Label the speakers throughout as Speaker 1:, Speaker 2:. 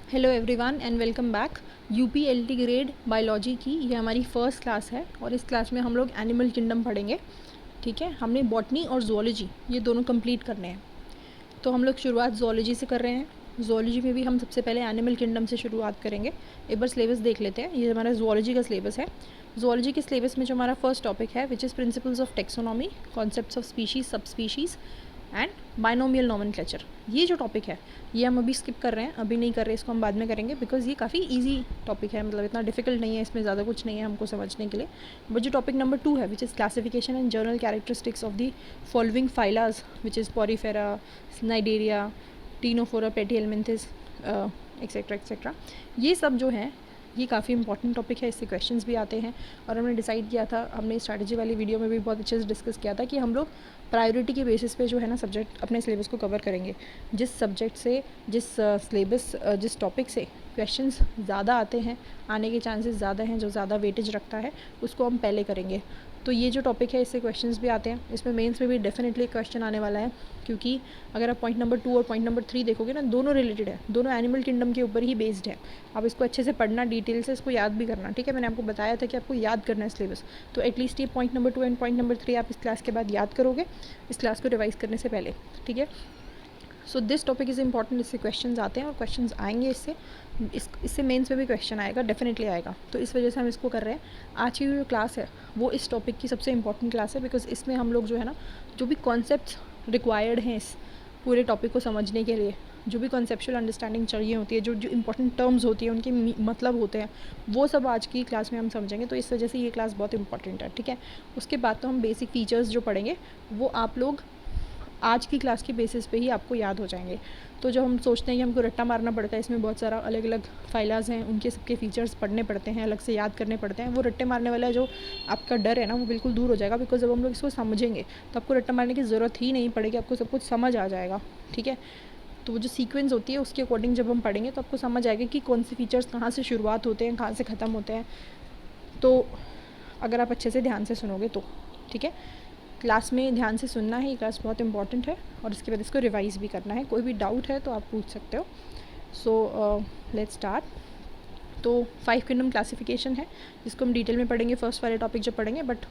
Speaker 1: Hello everyone and welcome back. UPLT grade biology की ये हमारी फर्स्ट क्लास है और इस क्लास में हम लोग एनिमल किंगडम पढ़ेंगे। ठीक है, हमने बॉटनी और जूलॉजी ये दोनों कंप्लीट करने हैं। तो हम लोग शुरुआत जूलॉजी से कर रहे हैं। जूलॉजी में भी हम सबसे पहले एनिमल किंगडम से शुरुआत करेंगे। एक बार सिलेबस देख लेते हैं। ये हमारा जूलॉजी का सिलेबस है। जूलॉजी के सिलेबस में जो हमारा फर्स्ट टॉपिक है which is principles of taxonomy, concepts of species, सब स्पीशीज़ एंड बाइनोमियल नोमेनक्लेचर। ये जो टॉपिक है ये हम अभी स्किप कर रहे हैं, अभी नहीं कर रहे, इसको हम बाद में करेंगे बिकॉज ये काफ़ी इजी टॉपिक है, मतलब इतना डिफिकल्ट नहीं है, इसमें ज़्यादा कुछ नहीं है हमको समझने के लिए। बट जो टॉपिक नंबर 2 है which is classification and general characteristics of the following phylas which is porifera, cnidaria, ctenophora, platyhelminthes et cetera et cetera, ये सब जो है ये काफ़ी इंपॉर्टेंट टॉपिक है, इससे क्वेश्चंस भी आते हैं। और हमने डिसाइड किया था, हमने स्ट्रैटेजी वाली वीडियो में भी बहुत अच्छे से डिस्कस किया था कि हम लोग प्रायोरिटी के बेसिस पे जो है ना सब्जेक्ट अपने सिलेबस को कवर करेंगे। जिस सब्जेक्ट से, जिस सिलेबस, जिस टॉपिक से क्वेश्चंस ज़्यादा आते हैं, आने के चांसेस ज़्यादा हैं, जो ज़्यादा वेटेज रखता है उसको हम पहले करेंगे। तो ये जो टॉपिक है इससे क्वेश्चंस भी आते हैं, इसमें मेंस में भी डेफिनेटली क्वेश्चन आने वाला है, क्योंकि अगर आप पॉइंट नंबर 2 और पॉइंट नंबर 3 देखोगे ना, दोनों रिलेटेड है, दोनों एनिमल किंगडम के ऊपर ही बेस्ड है। आप इसको अच्छे से पढ़ना, डिटेल से इसको याद भी करना। ठीक है, मैंने आपको बताया था कि आपको याद करना है सिलेबस, तो एटलीस्ट ये point number 2 and point number 3 आप इस क्लास के बाद याद करोगे, इस क्लास को रिवाइज करने से पहले। ठीक है, so this topic is important, इससे क्वेश्चंस आते हैं और क्वेश्चंस आएंगे, इससे मेंस में भी क्वेश्चन आएगा, डेफिनेटली आएगा। तो इस वजह से हम इसको कर रहे हैं। आज की जो क्लास है वो इस टॉपिक की सबसे इंपॉर्टेंट क्लास है, बिकॉज इसमें हम लोग जो है ना, जो भी कॉन्सेप्ट्स रिक्वायर्ड हैं इस पूरे टॉपिक को समझने के लिए, जो भी कॉन्सेप्चुअल अंडरस्टैंडिंग चाहिए होती है, जो जो इंपॉर्टेंट टर्म्स होती है, उनके मतलब होते हैं, वो सब आज की क्लास में हम समझेंगे। तो इस वजह से ये क्लास बहुत इंपॉर्टेंट है। ठीक है, उसके बाद तो हम बेसिक फीचर्स जो पढ़ेंगे वो आप लोग आज की क्लास के बेसिस पे ही आपको याद हो जाएंगे। तो जब हम सोचते हैं कि हमको रट्टा मारना पड़ता है, इसमें बहुत सारा अलग अलग फाइलाज हैं, उनके सबके फीचर्स पढ़ने पड़ते हैं, अलग से याद करने पड़ते हैं, वो रट्टे मारने वाला जो आपका डर है ना वो बिल्कुल दूर हो जाएगा। बिकॉज जब हम लोग इसको समझेंगे तो आपको रट्टा मारने की ज़रूरत ही नहीं पड़ेगी, आपको सब कुछ समझ आ जाएगा। ठीक है, तो वो जो सीक्वेंस होती है उसके अकॉर्डिंग जब हम पढ़ेंगे तो आपको समझ आएगा कि कौन से फीचर्स कहाँ से शुरुआत होते हैं, कहाँ से ख़त्म होते हैं। तो अगर आप अच्छे से ध्यान से सुनोगे तो ठीक है, क्लास में ध्यान से सुनना है, ये क्लास बहुत इंपॉर्टेंट है और इसके बाद इसको रिवाइज़ भी करना है। कोई भी डाउट है तो आप पूछ सकते हो। So let's start. तो 5 किंगडम क्लासिफिकेशन है जिसको हम डिटेल में पढ़ेंगे फर्स्ट वाले टॉपिक जब पढ़ेंगे, बट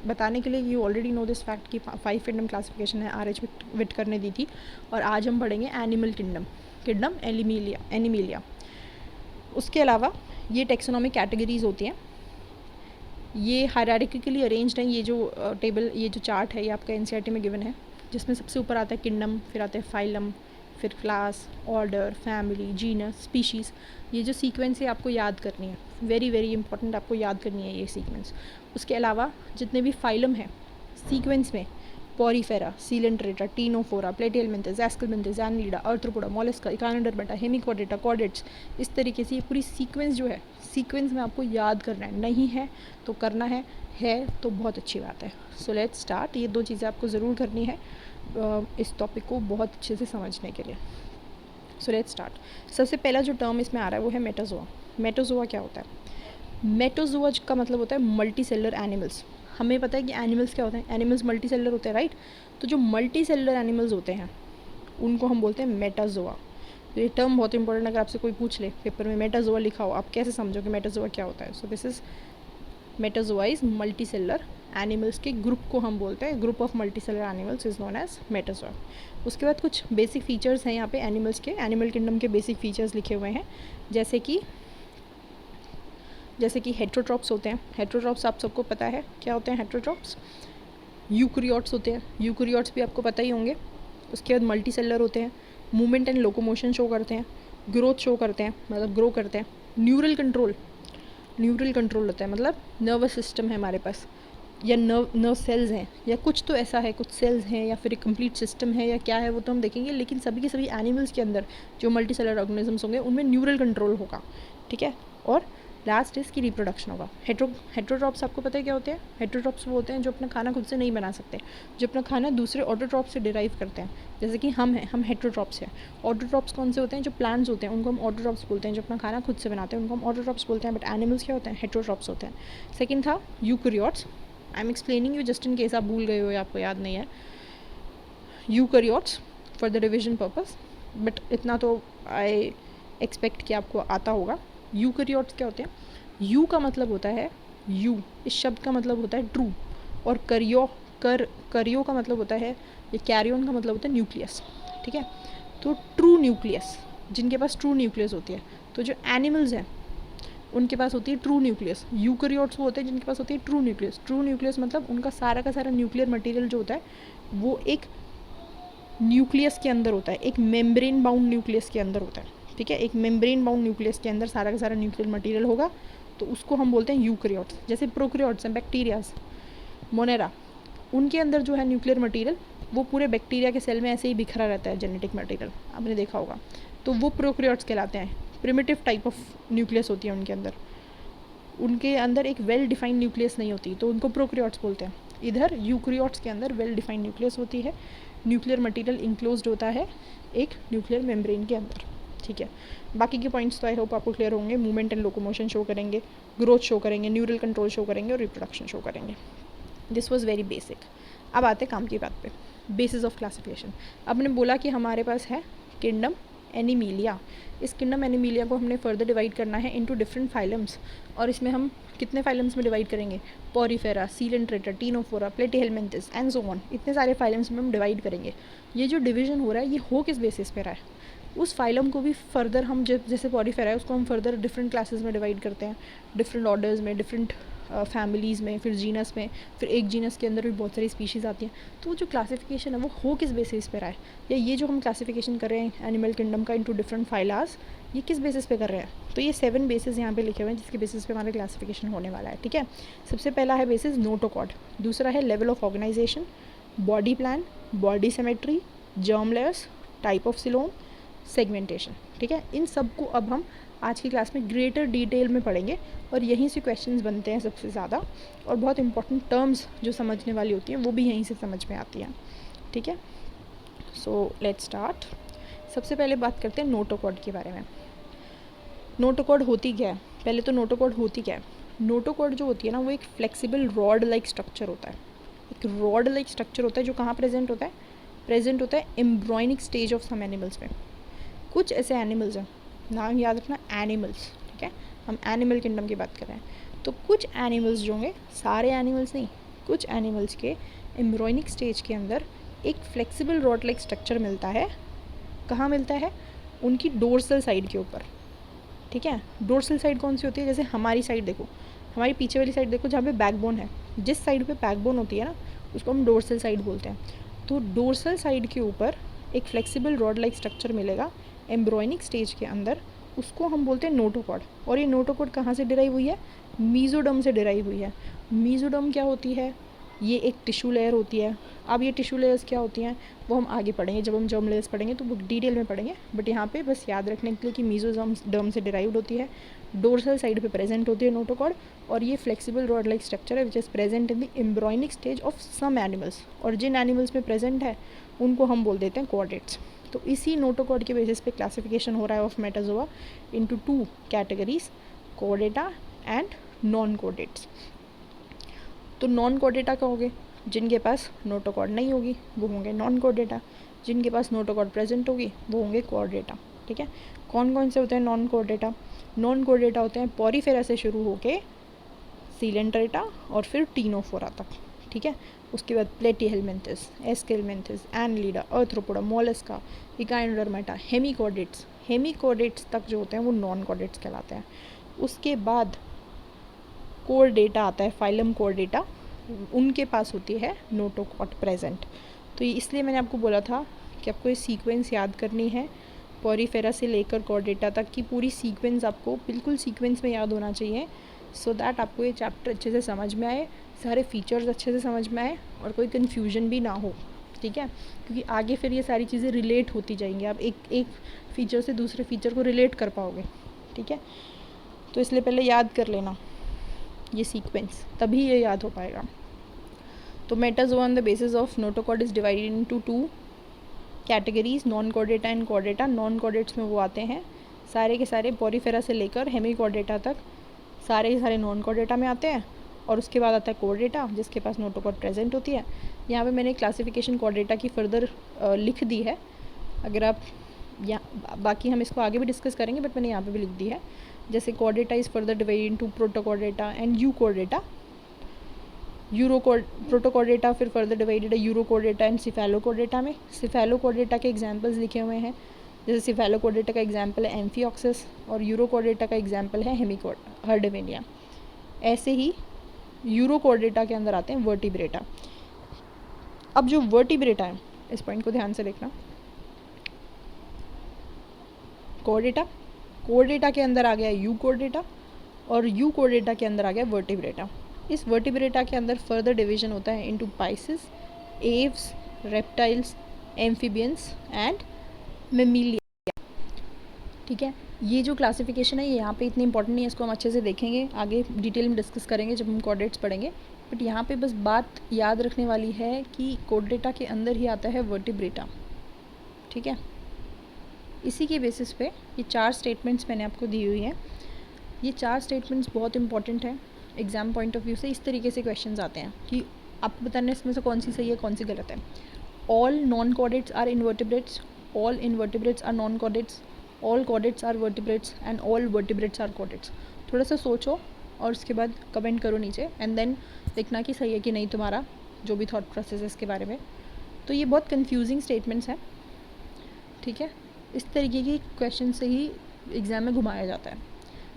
Speaker 1: बताने के लिए you already know this fact कि 5 किंगडम क्लासिफिकेशन है, आर एच विट करने दी थी। और आज हम पढ़ेंगे एनिमल किंगडम, किंगडम एनिमिलिया। उसके अलावा ये टेक्सोनॉमिक कैटेगरीज होती हैं, ये हायरार्किकली अरेंज्ड है। ये जो टेबल, ये जो चार्ट है ये आपका एनसीईआरटी में गिवन है, जिसमें सबसे ऊपर आता है किंगडम, फिर आता है फाइलम, फिर class, order, family, genus, species. ये जो सीक्वेंस है आपको याद करनी है, वेरी वेरी इंपॉर्टेंट, आपको याद करनी है ये सीक्वेंस। उसके अलावा जितने भी फाइलम हैं सीक्वेंस में, porifera, coelenterata, ctenophora, platyhelminthes, aschelminthes, annelida, arthropoda, mollusca, echinodermata, hemichordata, chordates, इस तरीके से ये पूरी सीक्वेंस जो है, सीक्वेंस में आपको याद करना है। नहीं है तो करना है तो बहुत अच्छी बात है। So let's start. ये 2 चीज़ें आपको ज़रूर करनी है इस टॉपिक को बहुत अच्छे से समझने के लिए। So let's start. सबसे पहला जो टर्म इसमें आ रहा है वो है मेटाजोआ। मेटाजोआ क्या होता है? मेटाजोआ का मतलब होता है मल्टी सेलर एनिमल्स। हमें पता है कि एनिमल्स क्या होते हैं, एनिमल्स मल्टी सेलर होते हैं, राइट। तो जो मल्टी सेलर एनिमल्स होते हैं उनको हम बोलते हैं मेटाजोआ। तो ये टर्म बहुत इंपॉर्टेंट, अगर आपसे कोई पूछ ले पेपर में मेटाजोआ लिखा हो, आप कैसे समझोगे मेटाजोआ क्या होता है? So this is metazoa is multi cellular animals के ग्रुप को हम बोलते हैं, group of multi cellular animals is known as metazoa. उसके बाद कुछ बेसिक फीचर्स हैं यहाँ पे एनिमल्स के, एनिमल किंगडम के बेसिक फीचर्स लिखे हुए हैं, जैसे कि हेट्रोट्रॉप्स होते हैं। हेट्रोट्रॉप्स आप सबको पता है क्या होते हैं हेट्रोट्रॉप्स? यूकैरियोट्स होते हैं, यूकैरियोट्स भी आपको पता ही होंगे। उसके बाद मल्टी सेलर होते हैं, मूवमेंट एंड लोकोमोशन शो करते हैं, ग्रोथ शो करते हैं, मतलब ग्रो करते हैं। न्यूरल कंट्रोल होता है, मतलब नर्वस सिस्टम है हमारे पास, या नर्व सेल्स हैं, या कुछ तो ऐसा है, कुछ सेल्स हैं या फिर एक कंप्लीट सिस्टम है या क्या है वो तो हम देखेंगे। लेकिन सभी के सभी एनिमल्स के अंदर जो मल्टी सेलर ऑर्गेनिजम्स होंगे उनमें न्यूरल कंट्रोल होगा। ठीक है, और लास्ट इसकी रिप्रोडक्शन होगा। हेट्रोट्रॉप्स आपको पता है क्या होते हैं? हेट्रोट्रॉप्स वो होते हैं जो अपना खाना खुद से नहीं बना सकते, जो अपना खाना दूसरे ऑटोट्रॉप्स से डिराइव करते हैं। जैसे कि हम हैं, हम हेट्रोट्रॉप्स हैं। ऑटोट्रॉप्स कौन से होते हैं? जो प्लांट्स होते हैं उनको हम ऑटोट्रॉप्स बोलते हैं, जो अपना खाना खुद से बनाते हैं उनको हम ऑटोट्रॉप्स बोलते हैं। बट एनिमल्स क्या होते हैं? हेट्रोट्रॉप्स होते हैं। सेकेंड था eukaryotes. I am explaining you just in case आप भूल गए हो या आपको याद नहीं है। Eukaryotes for the revision purpose, but इतना तो आई एक्सपेक्ट कि आपको आता होगा। यूकैरियोट्स क्या होते हैं? यू का मतलब होता है यू, इस शब्द का मतलब होता है ट्रू, और करियो का मतलब होता है, ये कैरियन का मतलब होता है न्यूक्लियस, ठीक है। तो ट्रू न्यूक्लियस, जिनके पास ट्रू न्यूक्लियस होती है, तो जो एनिमल्स हैं उनके पास होती है ट्रू न्यूक्लियस। यूकैरियोट्स वो होते हैं जिनके पास होती है ट्रू न्यूक्लियस। ट्रू न्यूक्लियस मतलब उनका सारा का सारा न्यूक्लियर मटेरियल जो होता है वो एक न्यूक्लियस के अंदर होता है, एक मेम्ब्रेन बाउंड न्यूक्लियस के अंदर होता है, ठीक है। एक मेम्ब्रेन बाउंड न्यूक्लियस के अंदर सारा का सारा न्यूक्लियर मटेरियल होगा, तो उसको हम बोलते हैं यूकैरियोट्स। जैसे प्रोकैरियोट्स हैं, बैक्टीरियाज, मोनेरा, उनके अंदर जो है न्यूक्लियर मटेरियल वो पूरे बैक्टीरिया के सेल में ऐसे ही बिखरा रहता है, जेनेटिक मटेरियल, आपने देखा होगा, तो वो प्रोकैरियोट्स कहलाते हैं। प्रिमिटिव टाइप ऑफ न्यूक्लियस होती है उनके अंदर, उनके अंदर एक वेल डिफाइंड न्यूक्लियस नहीं होती, तो उनको प्रोकैरियोट्स बोलते हैं। इधर यूकैरियोट्स के अंदर वेल डिफाइंड न्यूक्लियस होती है, न्यूक्लियर मटेरियल इंक्लोज्ड होता है एक न्यूक्लियर मेम्ब्रेन के अंदर, ठीक है। बाकी के पॉइंट्स तो आई होप आपको क्लियर होंगे। मूवमेंट एंड लोकोमोशन शो करेंगे, ग्रोथ शो करेंगे, न्यूरल कंट्रोल शो करेंगे और रिप्रोडक्शन शो करेंगे। This was very basic. अब आते काम की बात पे, बेसिस ऑफ क्लासिफिकेशन। अब ने बोला कि हमारे पास है किंगडम एनिमीलिया। इस किंगडम एनिमीलिया को हमने फर्दर डिवाइड करना है इनटू डिफरेंट फाइलम्स, और इसमें हम कितने फाइलम्स में डिवाइड करेंगे? Porifera, Coelenterata, Ctenophora, Platyhelminthes and so on, इतने सारे फाइलम्स में हम डिवाइड करेंगे। ये जो डिवीजन हो रहा है ये हो किस बेसिस पे रहा है? उस फाइलम को भी फर्दर हम जैसे पोरिफेरा है उसको हम फर्दर डिफरेंट क्लासेस में डिवाइड करते हैं, डिफरेंट ऑर्डर्स में, डिफरेंट फैमिलीज़ में, फिर जीनस में, फिर एक जीनस के अंदर भी बहुत सारी स्पीशीज़ आती हैं। तो वो जो क्लासिफिकेशन है वो हो किस बेसिस पे रहा है, या ये जो हम क्लासिफिकेशन कर रहे हैं एनिमल किंगडम का इनटू डिफरेंट फाइलास, ये किस बेसिस पे कर रहे हैं? तो ये 7 बेसिस यहाँ पे लिखे हुए हैं जिसके बेसिस पे हमारा क्लासिफिकेशन होने वाला है, ठीक है। सबसे पहला है बेसिस नोटोकॉर्ड, दूसरा है level of organisation, body plan, body symmetry, germ layers, type of coelom, segmentation, ठीक है। इन सब को अब हम आज की क्लास में ग्रेटर डिटेल में पढ़ेंगे, और यहीं से क्वेश्चंस बनते हैं सबसे ज़्यादा, और बहुत इंपॉर्टेंट टर्म्स जो समझने वाली होती हैं वो भी यहीं से समझ में आती हैं, ठीक है। So let's start. सबसे पहले बात करते हैं नोटोकॉर्ड के बारे में। नोटोकॉर्ड होती क्या है? पहले तो नोटोकॉर्ड होती क्या है? नोटोकॉर्ड जो होती है ना वो एक फ्लेक्सिबल रॉड लाइक स्ट्रक्चर होता है। एक रॉड लाइक स्ट्रक्चर होता है जो कहाँ प्रेजेंट होता है? प्रेजेंट होता है embryonic stage of some animals में। कुछ ऐसे एनिमल्स हैं, नाम याद रखना, एनिमल्स, ठीक है, हम एनिमल किंगडम की बात कर रहे हैं। तो कुछ एनिमल्स जो होंगे, सारे एनिमल्स नहीं, कुछ एनिमल्स के एम्ब्रॉयनिक स्टेज के अंदर एक फ्लेक्सिबल रॉड लाइक स्ट्रक्चर मिलता है। कहाँ मिलता है? उनकी डोर्सल साइड के ऊपर, ठीक है। डोर्सल साइड कौन सी होती है? जैसे हमारी साइड देखो, हमारी पीछे वाली साइड देखो जहाँ पे बैकबोन है, जिस साइड पे बैकबोन होती है ना उसको हम डोर्सल साइड बोलते हैं। तो डोर्सल साइड के ऊपर एक फ्लेक्सिबल रॉड लाइक स्ट्रक्चर मिलेगा एम्ब्रॉयनिक स्टेज के अंदर, उसको हम बोलते हैं नोटोकॉर्ड। और ये नोटोकॉर्ड कहाँ से डिराइव हुई है? मीजोडर्म से डिराइव हुई है। मीजोडर्म क्या होती है? ये एक टिश्यू लेयर होती है। अब ये टिश्यू लेयर्स क्या होती हैं वो हम आगे पढ़ेंगे, जब हम जर्म लेयर्स पढ़ेंगे तो वो डिटेल में पढ़ेंगे, बट यहाँ पे बस याद रखने के लिए कि मीजोडर्म से डिराइव्ड होती है, डोर्सल साइड पे प्रेजेंट होती है नोटोकॉर्ड, और ये फ्लेक्सिबल रॉड लाइक स्ट्रक्चर है which is present in the embryonic stage of some animals, और जिन एनिमल्स में प्रेजेंट है उनको हम बोल देते हैं कॉर्डेट्स। तो इसी नोटोकॉर्ड के बेसिस पे क्लासिफिकेशन हो रहा है of Metazoa into 2 categories, Chordata and non chordates. तो नॉन कॉर्डेटा क्या होंगे? जिनके पास नोटोकॉर्ड नहीं होगी वो होंगे नॉन कॉर्डेटा, जिनके पास नोटोकॉर्ड प्रेजेंट होगी वो होंगे कॉर्डेटा, ठीक है। कौन कौन से होते हैं नॉन कॉर्डेटा? नॉन कॉर्डेटा होते हैं पोरिफेरा से शुरू होके सीलेंट्रेटा और फिर टीनोफोरा तक, ठीक है। उसके बाद Platyhelminthes, Aschelminthes, Annelida, Arthropoda, Mollusca, Echinodermata, hemichordates, hemichordates तक जो होते हैं वो नॉन कॉर्डेट्स कहलाते हैं। उसके बाद कॉर्डेटा आता है, फाइलम कॉर्डेटा, उनके पास होती है नोटोकॉर्ड प्रेजेंट। तो ये इसलिए मैंने आपको बोला था कि आपको ये सीक्वेंस याद करनी है, पोरिफेरा से लेकर कॉर्डेटा तक की पूरी सीक्वेंस आपको बिल्कुल सीक्वेंस में याद होना चाहिए, सो दैट आपको ये चैप्टर अच्छे से समझ में आए, सारे फीचर्स अच्छे से समझ में आए और कोई कन्फ्यूजन भी ना हो, ठीक है। क्योंकि आगे फिर ये सारी चीज़ें रिलेट होती जाएंगी, आप एक फीचर से दूसरे फीचर को रिलेट कर पाओगे, ठीक है। तो इसलिए पहले याद कर लेना ये सीक्वेंस, तभी ये याद हो पाएगा। तो Metazoa on the basis of notochord is divided into 2 categories, non Chordata and Chordata. Non chordates में वो आते हैं सारे के सारे पोरिफेरा से लेकर हेमिकॉर्डेटा तक, सारे के सारे नॉन कॉर्डेटा में आते हैं, और उसके बाद आता है कॉर्डेटा जिसके पास नोटोकॉर्ड प्रेजेंट होती है। यहाँ पे मैंने क्लासिफिकेशन कॉर्डेटा की फर्दर लिख दी है, अगर आप या बाकी हम इसको आगे भी डिस्कस करेंगे, बट मैंने यहाँ पे भी लिख दी है। जैसे Chordata is further divided into Protochordata and Euchordata. Protochordata फिर फर्दर डिवाइडेड है यूरोकोर्डेटा एंड सिफेलोकोर्डेटा में। सिफेलोकोर्डेटा के एग्जांपल्स लिखे हुए हैं, जैसे सिफेलोकोर्डेटा का एग्जांपल है एम्फिऑक्सिस और यूरोकोर्डेटा का एग्जांपल है हर्डेवेनिया। ऐसे ही यूरोकोर्डेटा के अंदर आते हैं वर्टिब्रेटा। अब जो वर्टिब्रेटा है, इस पॉइंट को ध्यान से देखना, कोर्डेटा के अंदर आ गया यूकोर्डेटा और यूकोर्डेटा के अंदर आ गया वर्टिब्रेटा। इस वर्टिब्रेटा के अंदर फर्दर डिवीजन होता है into Pisces, Aves, reptiles, amphibians and Mammalia. ठीक है, ये जो क्लासिफिकेशन है ये यहाँ पे इतनी इंपॉर्टेंट नहीं है, इसको हम अच्छे से देखेंगे, आगे डिटेल में डिस्कस करेंगे जब हम कोर्डेट्स पढ़ेंगे। बट यहाँ पे बस बात याद रखने वाली है कि कोर्डेटा के अंदर ही आता है वर्टिब्रेटा। ठीक है, इसी के बेसिस पे ये 4 स्टेटमेंट्स मैंने आपको दी हुई हैं। ये 4 स्टेटमेंट्स बहुत इंपॉर्टेंट हैं एग्ज़ाम पॉइंट ऑफ व्यू से। इस तरीके से क्वेश्चंस आते हैं कि आपको बताना इसमें से कौन सी सही है कौन सी गलत है। All non chordates are invertebrates, all invertebrates are non chordates, all chordates are vertebrates and all vertebrates are chordates. थोड़ा सा सोचो और उसके बाद कमेंट करो नीचे एंड देन देखना कि सही है कि नहीं तुम्हारा जो भी थॉट प्रोसेस है इसके बारे में। तो ये बहुत कंफ्यूजिंग स्टेटमेंट्स हैं। ठीक है, इस तरीके की क्वेश्चन से ही एग्ज़ाम में घुमाया जाता है।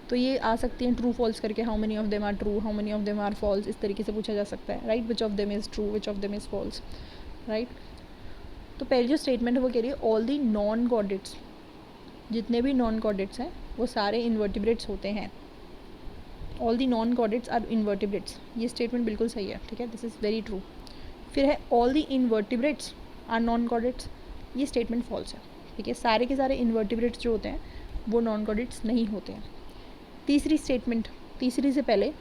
Speaker 1: तो ये आ सकती हैं ट्रू फॉल्स करके, how many of them are true, how many of them are false, इस तरीके से पूछा जा सकता है, right. Which of them is true, which of them is false, right. तो पहली जो स्टेटमेंट है वो कह रही है ऑल दी नॉन कॉर्डेट्स, जितने भी नॉन कॉर्डेट्स हैं वो सारे इन्वर्टिब्रेट्स होते हैं। All the non chordates are invertebrates, ये स्टेटमेंट बिल्कुल सही है। ठीक है, दिस इज़ वेरी ट्रू। फिर है all the invertebrates are non chordates, ये स्टेटमेंट फॉल्स है। ठीक है, सारे के सारे इन्वर्टिब्रेट्स जो होते हैं वो नॉन कॉर्डेट्स नहीं होते हैं। तीसरी स्टेटमेंट, तीसरी से पहले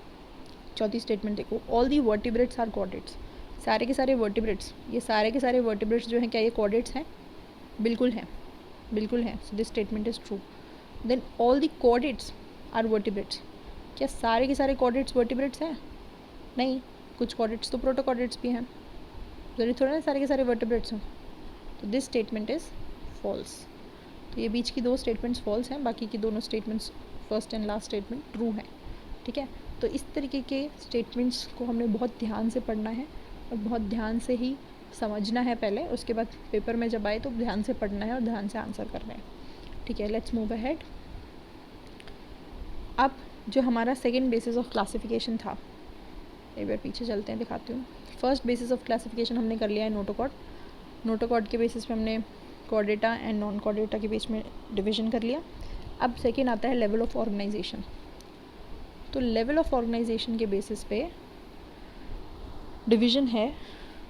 Speaker 1: चौथी स्टेटमेंट देखो, all the vertebrates are chordates, सारे के सारे वर्टिब्रेट्स, ये सारे के सारे वर्टिब्रेट्स जो हैं क्या ये कॉर्डेट्स हैं? बिल्कुल हैं, बिल्कुल हैं। So this statement is true. Then all the chordates are vertebrates, क्या सारे के सारे कॉर्डेट्स वर्टिब्रेट्स हैं? नहीं, कुछ कॉर्डेट्स तो प्रोटोकॉर्डेट्स भी हैं, जरूरी थोड़ा ना सारे के सारे वर्टिब्रेट्स हों। तो दिस स्टेटमेंट इज़ फॉल्स। तो ये बीच की 2 स्टेटमेंट्स फॉल्स हैं, बाकी की दोनों statements first and last statement true है। ठीक है, तो इस तरीके के स्टेटमेंट्स को हमने बहुत ध्यान से पढ़ना है और बहुत ध्यान से ही समझना है पहले, उसके बाद पेपर में जब आए तो ध्यान से पढ़ना है और ध्यान से आंसर करना है। ठीक है, लेट्स मूव अहेड। अब जो हमारा सेकेंड बेसिस ऑफ क्लासिफिकेशन था, एक बार पीछे चलते हैं दिखाती हूँ। फर्स्ट बेसिस ऑफ क्लासिफिकेशन हमने कर लिया है नोटोकॉर्ड। नोटोकॉर्ड के बेसिस पे हमने कॉर्डेटा एंड नॉन कॉर्डेटा के बीच में डिवीजन कर लिया। अब सेकेंड आता है लेवल ऑफ ऑर्गेनाइजेशन। तो लेवल ऑफ ऑर्गेनाइजेशन के बेसिस पे डिवीजन है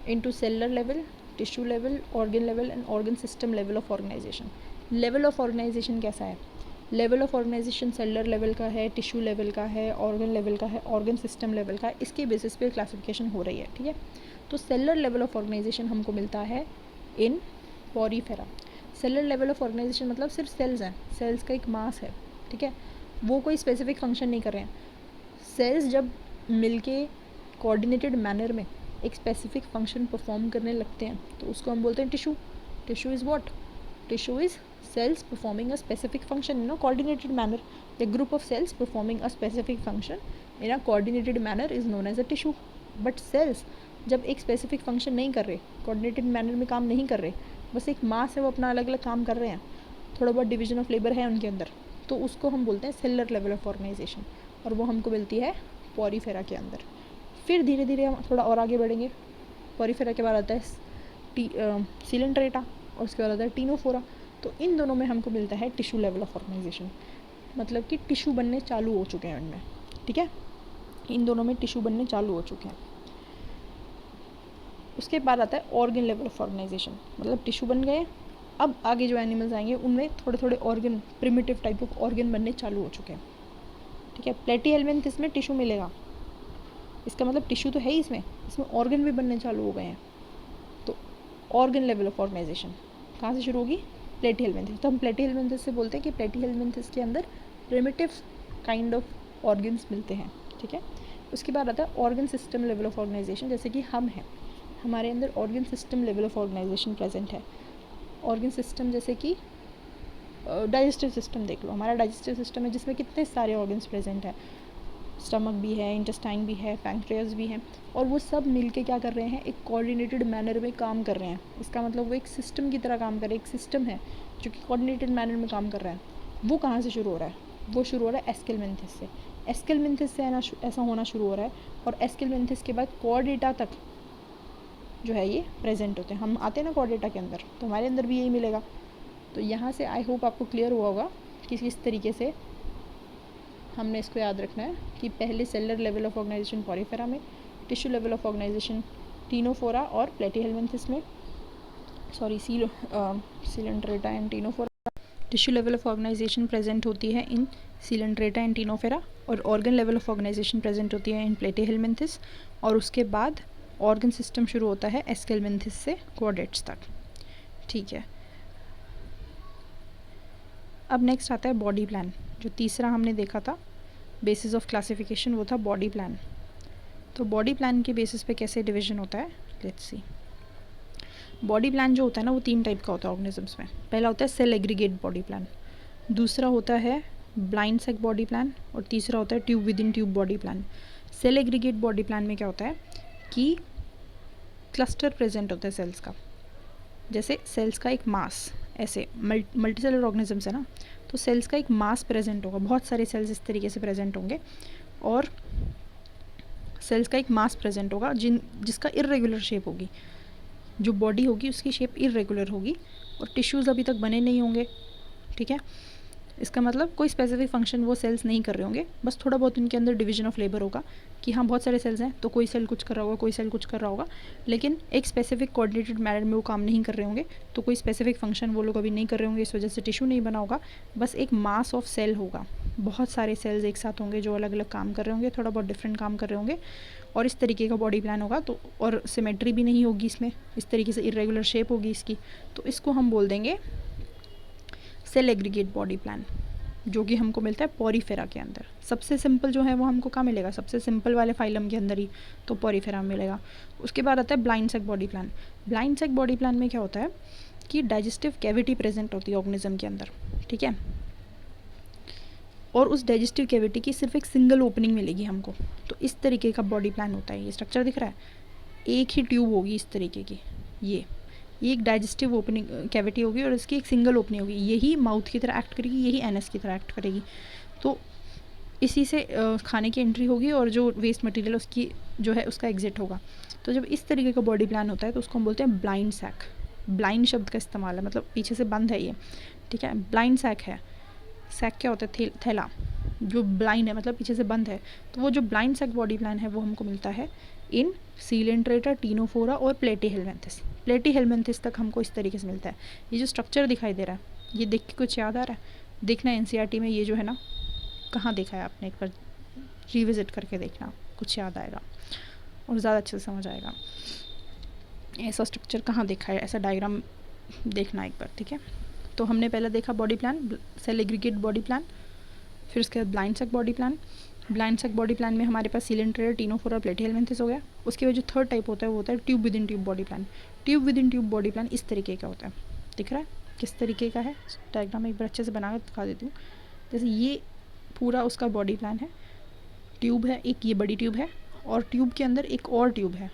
Speaker 1: into cellular level, tissue level, organ level and organ system level of organisation. Level of organisation कैसा है? Level of organisation cellular level का है, टिश्यू लेवल का है, ऑर्गन लेवल का है, ऑर्गन सिस्टम लेवल का है। इसके बेसिस पे क्लासिफिकेशन हो रही है। ठीक है, तो सेलुलर लेवल ऑफ ऑर्गेनाइजेशन हमको मिलता है in Porifera. Cellular level of organisation मतलब सिर्फ सेल्स हैं, सेल्स का एक मास है। ठीक है, वो कोई स्पेसिफिक फंक्शन नहीं कर रहे हैं। सेल्स जब मिलके कोऑर्डिनेटेड मैनर में एक स्पेसिफिक फंक्शन परफॉर्म करने लगते हैं तो उसको हम बोलते हैं tissue. Tissue is what? Tissue is cells performing a specific function in a coordinated manner. A group of cells performing a specific function in a coordinated manner is known as a tissue. But cells जब एक specific function नहीं कर रहे, coordinated manner में काम नहीं कर रहे, बस एक मास है वो अपना अलग अलग काम कर रहे हैं, थोड़ा बहुत डिवीजन ऑफ लेबर है उनके अंदर, तो उसको हम बोलते हैं सेलुलर लेवल ऑफ ऑर्गेनाइजेशन, और वो हमको मिलती है पोरीफेरा के अंदर। फिर धीरे धीरे हम थोड़ा और आगे बढ़ेंगे। पोरीफेरा के बाद आता है सिलेंट्रेटा और उसके बाद आता है टीनोफोरा। तो इन दोनों में हमको मिलता है टिश्यू लेवल ऑफ ऑर्गेनाइजेशन, मतलब कि टिश्यू बनने चालू हो चुके हैं इनमें। ठीक है, इन दोनों में टिश्यू बनने चालू हो चुके हैं। उसके बाद आता है ऑर्गन लेवल ऑफ ऑर्गेनाइजेशन, मतलब टिश्यू बन गए, अब आगे जो एनिमल्स आएंगे उनमें थोड़े थोड़े organ, primitive type of organ बनने चालू हो चुके हैं। ठीक है, प्लेटीहेल्मिन्थेस में टिश्यू मिलेगा, इसका मतलब टिश्यू तो है ही इसमें, इसमें ऑर्गन भी बनने चालू हो गए हैं। तो ऑर्गन लेवल ऑफ ऑर्गेनाइजेशन कहाँ से शुरू होगी? प्लेटीहेल्मिन्थेस। तो हम प्लेटीहेल्मिन्थेस से बोलते हैं कि प्लेटीहेल्मिन्थेस के अंदर प्रिमिटिव काइंड ऑफ ऑर्गन्स मिलते हैं। ठीक है, उसके बाद आता है organ system level of organisation, जैसे कि हम हैं, हमारे अंदर organ system level of organisation present है। ऑर्गन सिस्टम जैसे कि डाइजेस्टिव सिस्टम देख लो, हमारा डाइजेस्टिव सिस्टम है जिसमें कितने सारे ऑर्गन्स प्रेजेंट हैं, स्टमक भी है, इंटेस्टाइन भी है, पैंक्रियास भी है, और वो सब मिलके क्या कर रहे हैं, एक कोऑर्डिनेटेड मैनर में काम कर रहे हैं। इसका मतलब वो एक सिस्टम की तरह काम कर रहे हैं, एक सिस्टम है जो कि कोऑर्डिनेटेड मैनर में काम कर रहा है। वो कहाँ से शुरू हो रहा है, वो शुरू हो रहा है एस्केलमेंथिस से। एस्केलमेंथिस से ऐसा होना शुरू हो रहा है, और एस्केलमेंथिस के बाद कॉर्डेटा तक जो है ये प्रेजेंट होते हैं। हम आते हैं ना कॉर्डेटा के अंदर, तो हमारे अंदर भी यही मिलेगा। तो यहाँ से आई होप आपको क्लियर हुआ होगा कि किस तरीके से हमने इसको याद रखना है कि पहले cellular level of organisation Porifera में, tissue level of organisation Ctenophora और प्लेटीहेलमिन्थिस में, sorry Coelenterata and Ctenophora. Tissue level of organisation present होती है इन सीलेंट्रेटा एंड टीनोफेरा, और organ level of organisation present होती है इन प्लेटीहेलमिन्थिस, और उसके बाद ऑर्गन सिस्टम शुरू होता है एस्केलमेंथिस से क्वाड्रेट्स तक। ठीक है, अब नेक्स्ट आता है बॉडी प्लान। जो तीसरा हमने देखा था बेसिस ऑफ क्लासिफिकेशन, वो था बॉडी प्लान। तो बॉडी प्लान के बेसिस पे कैसे डिवीजन होता है, लेट्स सी। बॉडी प्लान जो होता है ना, वो 3 टाइप का होता है ऑर्गेनिजम्स में। पहला होता है सेल एग्रीगेट बॉडी प्लान, दूसरा होता है ब्लाइंड सेक बॉडी प्लान, और तीसरा होता है tube within tube body plan. Cell aggregate body plan में क्या होता है कि क्लस्टर प्रेजेंट होता है सेल्स का, जैसे सेल्स का एक मास, ऐसे मल्टी सेलर ऑर्गेनिजम्स है ना, तो सेल्स का एक मास प्रेजेंट होगा, बहुत सारे सेल्स इस तरीके से प्रेजेंट होंगे, और सेल्स का एक मास प्रेजेंट होगा जिसका इर्रेगुलर शेप होगी। जो बॉडी होगी उसकी शेप इर्रेगुलर होगी, और टिश्यूज़ अभी तक बने नहीं होंगे। ठीक है, इसका मतलब कोई स्पेसिफिक फंक्शन वो सेल्स नहीं कर रहे होंगे, बस थोड़ा बहुत उनके अंदर डिवीजन ऑफ लेबर होगा कि हाँ बहुत सारे सेल्स हैं, तो कोई सेल कुछ कर रहा होगा, कोई सेल कुछ कर रहा होगा, लेकिन एक स्पेसिफिक कोऑर्डिनेटेड मैनर में वो काम नहीं कर रहे होंगे। तो कोई स्पेसिफिक फंक्शन वो लोग अभी नहीं कर रहे होंगे, इस वजह से टिश्यू नहीं बना होगा, बस एक मास ऑफ सेल होगा, बहुत सारे सेल्स एक साथ होंगे जो अलग अलग काम कर रहे होंगे, थोड़ा बहुत डिफरेंट काम कर रहे होंगे, और इस तरीके का बॉडी प्लान होगा। तो और सिमेट्री भी नहीं होगी इसमें, इस तरीके से इरेगुलर शेप होगी इसकी, तो इसको हम बोल देंगे सेल एग्रीगेट बॉडी प्लान, जो कि हमको मिलता है पॉरीफेरा के अंदर। सबसे सिंपल जो है वो हमको कहाँ मिलेगा, सबसे सिंपल वाले फाइलम के अंदर ही, तो पॉरीफेरा मिलेगा। उसके बाद आता है ब्लाइंड सेक बॉडी प्लान। ब्लाइंड सेक बॉडी प्लान में क्या होता है कि डाइजेस्टिव कैविटी प्रेजेंट होती है ऑर्गेनिज्म के अंदर। ठीक है, और उस डाइजेस्टिव कैविटी की सिर्फ एक सिंगल ओपनिंग मिलेगी हमको, तो इस तरीके का बॉडी प्लान होता है। ये स्ट्रक्चर दिख रहा है, एक ही ट्यूब होगी इस तरीके की, ये एक डाइजेस्टिव ओपनिंग कैविटी होगी और इसकी एक सिंगल ओपनिंग होगी, यही माउथ की तरह एक्ट करेगी, यही एनएस की तरह एक्ट करेगी। तो इसी से खाने की एंट्री होगी और जो वेस्ट मटेरियल उसकी जो है उसका एग्जिट होगा। तो जब इस तरीके का बॉडी प्लान होता है तो उसको हम बोलते हैं ब्लाइंड सैक। ब्लाइंड शब्द का इस्तेमाल है, मतलब पीछे से बंद है ये। ठीक है, ब्लाइंड सैक है। सैक क्या होता है, थैला, जो ब्लाइंड है मतलब पीछे से बंद है। तो वो जो ब्लाइंड सैक बॉडी प्लान है वो हमको मिलता है इन सीलेंट्रेटा, टीनोफोरा और प्लेटीहेलमिन्थिस। प्लेटीहेलमिन्थिस तक हमको इस तरीके से मिलता है। ये जो स्ट्रक्चर दिखाई दे रहा है, ये देख के कुछ याद आ रहा है? देखना एनसीईआरटी में ये जो है ना, कहाँ देखा है आपने, एक बार रिविजिट करके देखना, कुछ याद आएगा और ज़्यादा अच्छे से समझ आएगा। ऐसा स्ट्रक्चर कहाँ देखा है, ऐसा डायग्राम देखना एक बार। ठीक है, तो हमने पहले देखा body plan, cell aggregate body plan, फिर उसके बाद blind sac body plan. Blind sac body plan में हमारे पास सीलेंट्रेटा, टीनोफोरा, प्लेटीहेलमिन्थिस हो गया। उसके बाद जो थर्ड टाइप होता है वो होता है tube within tube body plan. Tube within tube body plan इस तरीके का होता है, दिख रहा है किस तरीके का है, डायग्राम एक बार अच्छे से बना कर दिखा देती हूँ। जैसे ये पूरा उसका बॉडी प्लान है, ट्यूब है एक, ये बड़ी ट्यूब है, और ट्यूब के अंदर एक और ट्यूब है,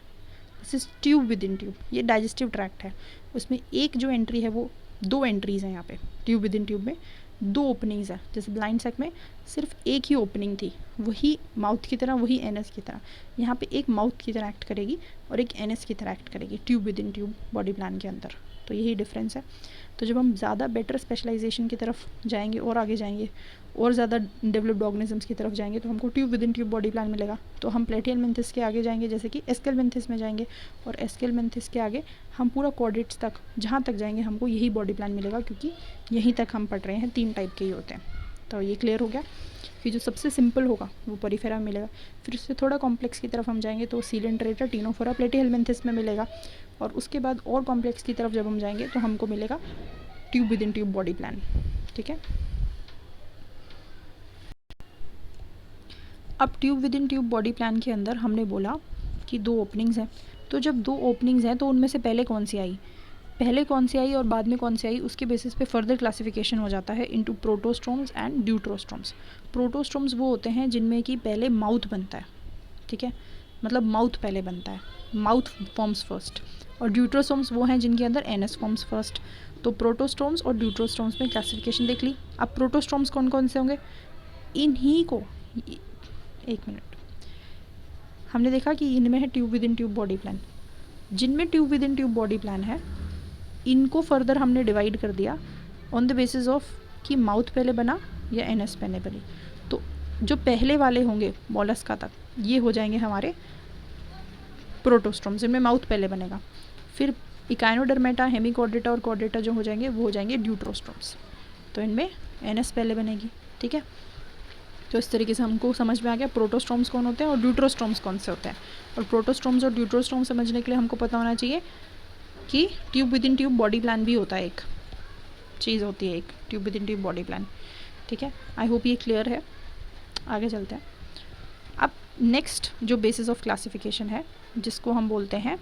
Speaker 1: this is tube within tube. ये डाइजेस्टिव ट्रैक्ट है, उसमें एक जो एंट्री है वो, 2 एंट्रीज़ हैं यहाँ पे ट्यूब विद इन ट्यूब में, 2 ओपनिंग्स है। जैसे ब्लाइंड सैक में सिर्फ एक ही ओपनिंग थी, वही माउथ की तरह, वही एनएस की तरह। यहाँ पे एक माउथ की तरह एक्ट करेगी और एक एनएस की तरह एक्ट करेगी tube within tube body plan के अंदर। तो यही डिफरेंस है। तो जब हम ज़्यादा बेटर स्पेशलाइजेशन की तरफ जाएंगे और आगे जाएंगे और ज़्यादा डेवलप्ड ऑर्गेनिजम्स की तरफ जाएंगे तो हमको tube within tube body plan मिलेगा। तो हम प्लेटीहेलमिन्थिस के आगे जाएंगे, जैसे कि एस्केलमेंथिस में जाएंगे, और एस्केलमेंथिस के आगे हम पूरा क्वाड्रेट्स तक जहाँ तक जाएंगे हमको यही बॉडी प्लान मिलेगा, क्योंकि यहीं तक हम पढ़ रहे हैं 3 टाइप के ही होते हैं। तो ये क्लियर हो गया कि जो सबसे सिंपल होगा वो पॉरीफेरा में मिलेगा। फिर उससे थोड़ा कॉम्प्लेक्स की तरफ हम जाएंगे तो सीलेंट्रेटा, टीनोफोरा, प्लेटीहेलमिन्थिस में मिलेगा, और उसके बाद और कॉम्प्लेक्स की तरफ जब हम जाएंगे तो हमको मिलेगा tube within tube body plan. ठीक है, अब tube within tube body plan के अंदर हमने बोला कि 2 ओपनिंग्स हैं। तो जब 2 ओपनिंग्स हैं तो उनमें से पहले कौन सी आई, पहले कौन सी आई और बाद में कौन सी आई उसके बेसिस पे फर्दर क्लासिफिकेशन हो जाता है इनटू प्रोटोस्टोम्स एंड ड्यूट्रोस्टोम्स। प्रोटोस्टोम्स वो होते हैं जिनमें कि पहले माउथ बनता है, ठीक है, मतलब माउथ पहले बनता है, माउथ फॉर्म्स फर्स्ट। और ड्यूट्रोस्टोम्स वो हैं जिनके अंदर एनस फॉर्म्स फर्स्ट। तो प्रोटोस्टोम्स और ड्यूट्रोस्टोम्स में क्लासिफिकेशन देख ली। अब प्रोटोस्टोम्स कौन कौन से होंगे, इन्हीं को, एक मिनट, हमने देखा कि इनमें है tube within tube body plan. जिनमें tube within tube body plan है इनको फर्दर हमने डिवाइड कर दिया ऑन द बेसिस ऑफ कि माउथ पहले बना या एनएस पहले बनी। तो जो पहले वाले होंगे मोलस्का तक ये हो जाएंगे हमारे प्रोटोस्टोम्स, जिनमें माउथ पहले बनेगा। फिर इकाइनोडर्मेटा, हेमिकॉर्डेटा और कॉर्डेटा जो हो जाएंगे वो हो जाएंगे ड्यूट्रोस्टोम्स। तो इनमें एनएस पहले बनेगी, ठीक है। तो इस तरीके से हमको समझ में आ गया प्रोटोस्टोम्स कौन होते हैं और ड्यूट्रोस्टोम्स कौन से होते हैं। और प्रोटोस्टोम्स और ड्यूट्रोस्टोम्स समझने के लिए हमको पता होना चाहिए कि tube within tube body plan भी होता है, एक चीज़ होती है, एक tube within tube body plan, ठीक है। आई होप ये क्लियर है। आगे चलते हैं। अब नेक्स्ट जो बेसिस ऑफ क्लासिफिकेशन है जिसको हम बोलते हैं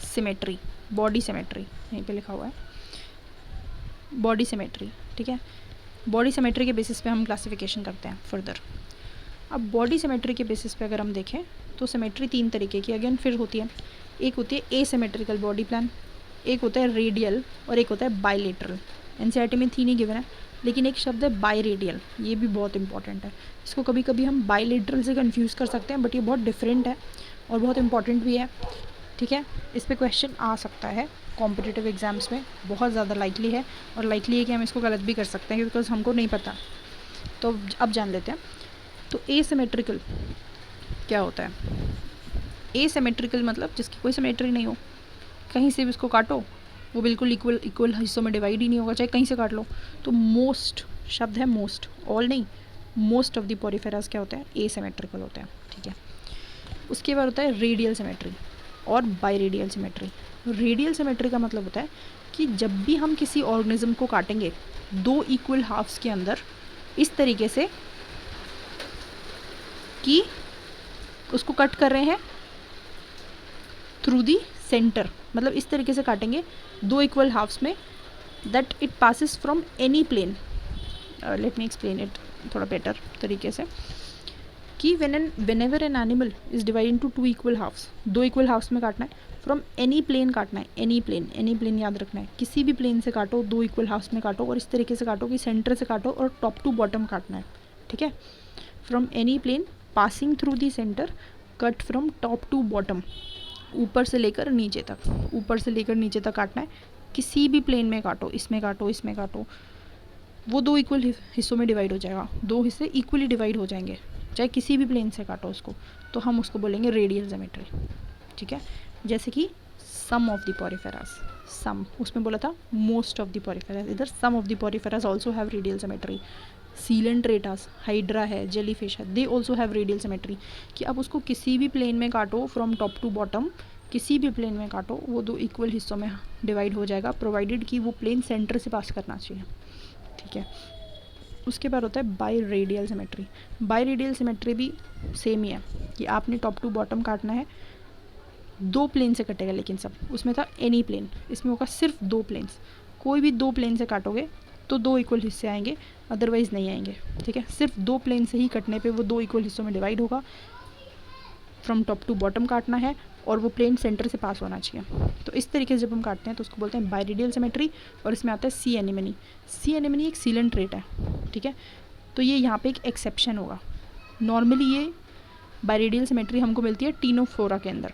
Speaker 1: सिमेट्री, बॉडी सिमेट्री, यहीं पे लिखा हुआ है बॉडी सिमेट्री, ठीक है। बॉडी सिमेट्री के बेसिस पे हम क्लासिफिकेशन करते हैं फर्दर। अब बॉडी सिमेट्री के बेसिस पे अगर हम देखें तो सिमेट्री तीन तरीके की अगेन फिर होती है। एक होती है एसिमेट्रिकल बॉडी प्लान, एक होता है रेडियल और एक होता है बायलेटरल। एनसीईआरटी में थी नहीं गिवन है, लेकिन एक शब्द है बायरेडियल, ये भी बहुत इंपॉर्टेंट है। इसको कभी कभी हम बायलेटरल से कंफ्यूज कर सकते हैं, बट ये बहुत डिफरेंट है और बहुत इंपॉर्टेंट भी है, ठीक है। इस पर क्वेश्चन आ सकता है कॉम्पिटिटिव एग्जाम्स में, बहुत ज़्यादा लाइकली है, और लाइकली है कि हम इसको गलत भी कर सकते हैं बिकॉज हमको नहीं पता। तो अब जान लेते हैं। तो एसिमेट्रिकल क्या होता है? एसिमेट्रिकल मतलब जिसकी कोई सिमेट्री नहीं हो, कहीं से भी उसको काटो वो बिल्कुल इक्वल हिस्सों में डिवाइड ही नहीं होगा, चाहे कहीं से काट लो। तो मोस्ट शब्द है मोस्ट, ऑल नहीं, मोस्ट ऑफ द पॉरीफेरास क्या होते हैं? एसिमेट्रिकल होते हैं, ठीक है। उसके बाद होता है रेडियल सिमेट्री और बायरेडियल सिमेट्री। रेडियल सिमेट्री का मतलब होता है कि जब भी हम किसी ऑर्गेनिज्म को काटेंगे दो इक्वल हाफ्स के अंदर इस तरीके से कि उसको कट कर रहे हैं थ्रू दी सेंटर, मतलब इस तरीके से काटेंगे दो इक्वल हाफ्स में, that it passes from any plane. Let me explain it थोड़ा बेटर तरीके से कि whenever an animal is divided into two equal halves, दो इक्वल हाफ्स में काटना है, फ्रॉम एनी प्लेन काटना है, एनी प्लेन याद रखना है, किसी भी प्लेन से काटो, दो इक्वल हाफ्स में काटो और इस तरीके से काटो कि सेंटर से काटो और टॉप टू बॉटम काटना है, ठीक है। From any plane passing through the centre, cut from top to bottom, ऊपर से लेकर नीचे तक, ऊपर से लेकर नीचे तक काटना है। किसी भी प्लेन में काटो, इसमें काटो, इसमें काटो, वो दो इक्वल हिस्सों में डिवाइड हो जाएगा, दो हिस्से इक्वली डिवाइड हो जाएंगे, चाहे किसी भी प्लेन से काटो उसको, तो हम उसको बोलेंगे रेडियल सिमेट्री, ठीक है। जैसे कि सम ऑफ द पॉरीफेरास, सम उसमें बोला था मोस्ट ऑफ द पॉरीफेरास, इधर some of the Poriferas also have radial symmetry. Coelenteratas, Hydra है, जेलीफिश है, they also have radial symmetry. कि अब उसको किसी भी प्लेन में काटो फ्रॉम टॉप टू बॉटम, किसी भी प्लेन में काटो वो दो इक्वल हिस्सों में डिवाइड हो जाएगा, प्रोवाइडेड कि वो प्लेन सेंटर से पास करना चाहिए, ठीक है। उसके बाद होता है by radial symmetry. By radial symmetry भी सेम ही है कि आपने टॉप टू बॉटम काटना है, दो प्लेन से कटेगा, लेकिन सब उसमें था एनी प्लेन, इसमें होगा सिर्फ दो प्लेन्स। कोई भी दो प्लेन से काटोगे तो दो इक्वल हिस्से आएंगे, अदरवाइज़ नहीं आएंगे, ठीक है। सिर्फ दो प्लेन से ही कटने पे वो दो इक्वल हिस्सों में डिवाइड होगा। फ्रॉम टॉप टू बॉटम काटना है और वो प्लेन सेंटर से पास होना चाहिए। तो इस तरीके से जब हम काटते हैं तो उसको बोलते हैं बायरेडियल सिमेट्री। और इसमें आता है सी एनिमनी। सी एनिमनी एक सीलेंट ट्रेट है, ठीक है। तो ये यहाँ पे एक एक्सेप्शन होगा। नॉर्मली ये बायरेडियल सिमेट्री हमको मिलती है टीनोफोरा के अंदर,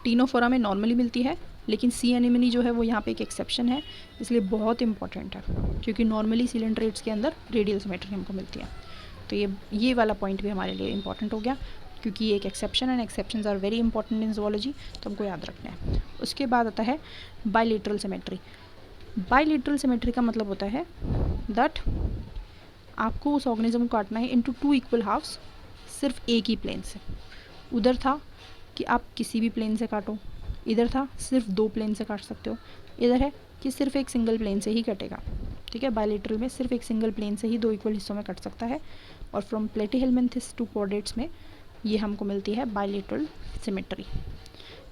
Speaker 1: टीनोफोरा में नॉर्मली मिलती है, लेकिन सी एनिमनी जो है वो यहाँ पे एक एक्सेप्शन है, इसलिए बहुत इंपॉर्टेंट है क्योंकि नॉर्मली सीलेंट ट्रेट्स के अंदर रेडियल सिमेट्री हमको मिलती है। तो ये वाला पॉइंट भी हमारे लिए इंपॉर्टेंट हो गया क्योंकि ये एक exception and exceptions are very important in zoology, तो हमको याद रखना है। उसके बाद आता है बायलेटरल सिमेट्री। बायलेटरल सिमेट्री का मतलब होता है दैट आपको उस ऑर्गेनिज्म को काटना है इनटू टू इक्वल हाफ्स, सिर्फ एक ही प्लेन से। उधर था कि आप किसी भी प्लेन से काटो, इधर था सिर्फ दो प्लेन से काट सकते हो, इधर है कि सिर्फ एक सिंगल प्लेन से ही कटेगा, ठीक है। बायलेटरल में सिर्फ एक सिंगल प्लेन से ही दो इक्वल हिस्सों में कट सकता है। और फ्रॉम प्लेटीहेलमिन्थेस टू कॉर्डेट्स में ये हमको मिलती है बायलेटरल सिमेट्री।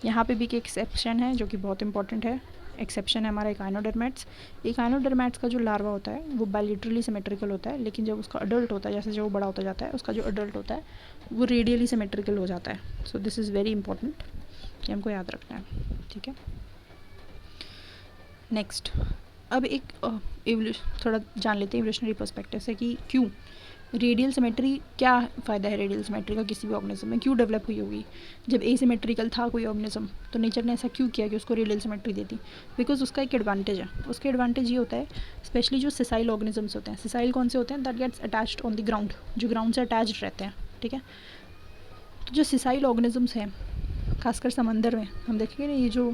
Speaker 1: यहाँ पे भी एक एक्सेप्शन है जो कि बहुत इंपॉर्टेंट है। एक्सेप्शन है हमारा इकाइनोडर्मेट्स। इकाइनोडर्मेट्स का जो लार्वा होता है वो बायलैटरली सिमेट्रिकल होता है, लेकिन जब उसका अडल्ट होता है, जैसे जब वो बड़ा होता जाता है, उसका जो अडल्ट होता है वो रेडियली सिमेट्रिकल हो जाता है। So this is very important, ये हमको याद रखना है, ठीक है। नेक्स्ट, अब एक थोड़ा जान लेते हैं इवोल्यूशनरी पर्सपेक्टिव से कि क्यों रेडियल सिमेट्री, क्या फ़ायदा है रेडियल सिमेट्री का किसी भी ऑर्गेनिज्म में, क्यों डेवलप हुई होगी। जब एसिमेट्रिकल था कोई ऑर्गेनिज्म तो नेचर ने ऐसा क्यों किया कि उसको रेडियल सिमेट्री देती। बिकॉज उसका एक एडवांटेज है, उसका एडवांटेज ये होता है, स्पेशली जो सिसाइल ऑर्गेनिजम्स होते हैं। सिसाइल कौन से होते हैं? That gets attached on the ground, जो ग्राउंड से अटैच्ड रहते हैं, ठीक है। तो जो सिसाइल ऑर्गेनिजम्स हैं, खासकर समंदर में हम देखेंगे ना, ये जो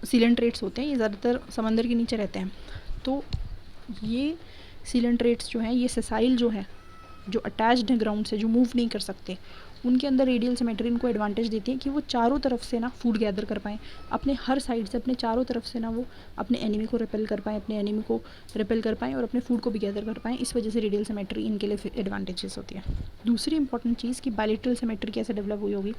Speaker 1: सीलेंट्रेट्स होते हैं ये ज़्यादातर समंदर के नीचे रहते हैं। तो ये सीलेंट्रेट्स जो हैं, ये सेसाइल जो हैं, जो अटैच्ड हैं ग्राउंड से, जो मूव नहीं कर सकते, उनके अंदर रेडियल सिमेट्री इनको एडवांटेज देती है कि वो चारों तरफ से ना फूड गैदर कर पाएँ, अपने हर साइड से, अपने चारों तरफ से ना वो अपने एनिमी को रिपेल कर पाएँ, अपने एनिमी को रिपेल कर पाएँ और अपने फूड को भी गैदर कर पाएँ। इस वजह से रेडियल सिमेट्री इनके लिए एडवांटेजेस होती है। दूसरी इंपॉर्टेंट चीज़ कि बायलैटरल सिमेट्री कैसे डेवलप हुई होगी।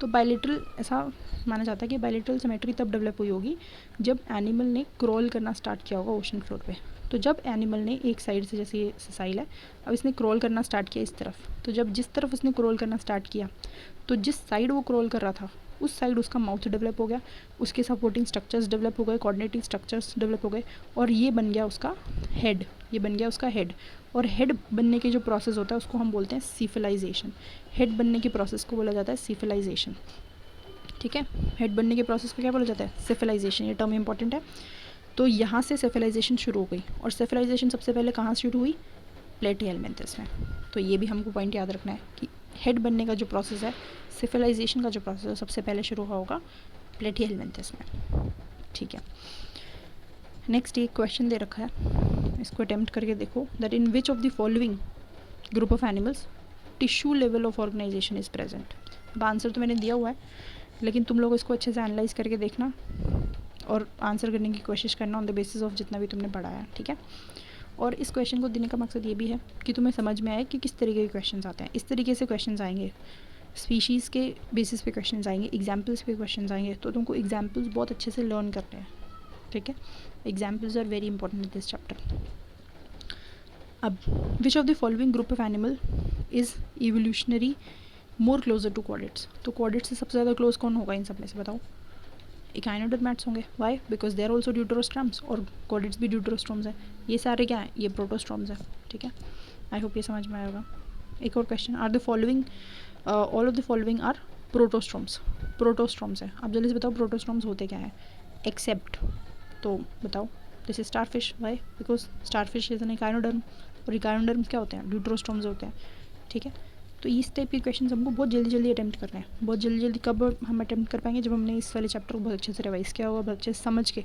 Speaker 1: तो बायलैटरल, ऐसा माना जाता है कि बायलैटरल सिमेट्री तब डेवलप हुई होगी जब एनिमल ने क्रॉल करना स्टार्ट किया होगा ओशन फ्लोर पे। तो जब एनिमल ने एक साइड से, जैसे ये ससाइल है, अब इसने क्रॉल करना स्टार्ट किया इस तरफ, तो जब जिस तरफ उसने क्रॉल करना स्टार्ट किया, तो जिस साइड वो क्रॉल कर रहा था उस साइड उसका माउथ डेवलप हो गया, उसके सपोर्टिंग स्ट्रक्चर्स डेवलप हो गए, कोऑर्डिनेटिंग स्ट्रक्चर्स डेवलप हो गए, और ये बन गया उसका हेड, ये बन गया उसका हेड। और हेड बनने के जो प्रोसेस होता है उसको हम बोलते हैं सीफलाइजेशन। हेड बनने के प्रोसेस को बोला जाता है सीफलाइजेशन, ठीक है। हेड बनने के प्रोसेस को क्या बोला जाता है? सिफलाइजेशन, ये टर्म इंपॉर्टेंट है। तो यहाँ से सिफलाइजेशन शुरू हो गई, और सिफलाइजेशन सबसे पहले कहाँ शुरू हुई? प्लेटिहेल्मिन्थस में। तो ये भी हमको पॉइंट याद रखना है कि हेड बनने का जो प्रोसेस है, सिफलाइजेशन का जो प्रोसेस है, सबसे पहले शुरू हुआ होगा प्लेटिहेल्मिन्थस में, ठीक है। नेक्स्ट एक क्वेश्चन दे रखा है, इसको अटेम्प्ट करके देखो। That in which of the following group of animals tissue level of organisation is present. अब आंसर तो मैंने दिया हुआ है, लेकिन तुम लोग इसको अच्छे से एनालाइज करके देखना और आंसर करने की कोशिश करना ऑन द बेसिस ऑफ जितना भी तुमने पढ़ा है, ठीक है। और इस क्वेश्चन को देने का मकसद ये भी है कि तुम्हें समझ में आए कि किस तरीके के क्वेश्चंस आते हैं। इस तरीके से क्वेश्चंस आएंगे, स्पीशीज़ के बेसिस पे क्वेश्चंस आएंगे, एग्जाम्पल्स पे क्वेश्चंस आएंगे, तो तुमको एग्जाम्पल्स बहुत अच्छे से लर्न करने हैं, ठीक है। Examples are very important in this chapter. अब which of the following group of animal is evolutionary more closer to chordates. तो कॉर्डेट्स से सबसे ज़्यादा क्लोज कौन होगा इन सब में से, बताओ? इकाइनोडर्मेट्स होंगे। Why? Because they are also deuterostomes, और कॉर्डेट्स भी ड्यूटरोस्ट्रम्स हैं। ये सारे क्या हैं? ये प्रोटोस्ट्रम्स हैं, ठीक है। आई होप ये समझ में आएगा। एक और question, are the following all of the following are protostomes. Protostomes है। अब जल्दी से बताओ प्रोटोस्ट्रम्स होते क्या हैं, एक्सेप्ट, तो बताओ। This is starfish. Why? Because starfish is an echinoderm, और इकाइनोडर्म्स क्या होते हैं? ड्यूटरोस्ट्रम्स होते हैं, ठीक है। तो इस टाइप के क्वेश्चन हमको बहुत जल्दी जल्दी अटैम्प्ट करना है। बहुत जल्दी जल्दी कब हम अटैम्प्ट कर पाएंगे? जब हमने इस वाले चैप्टर को बहुत अच्छे से रिवाइज़ किया होगा, बहुत अच्छे से समझ के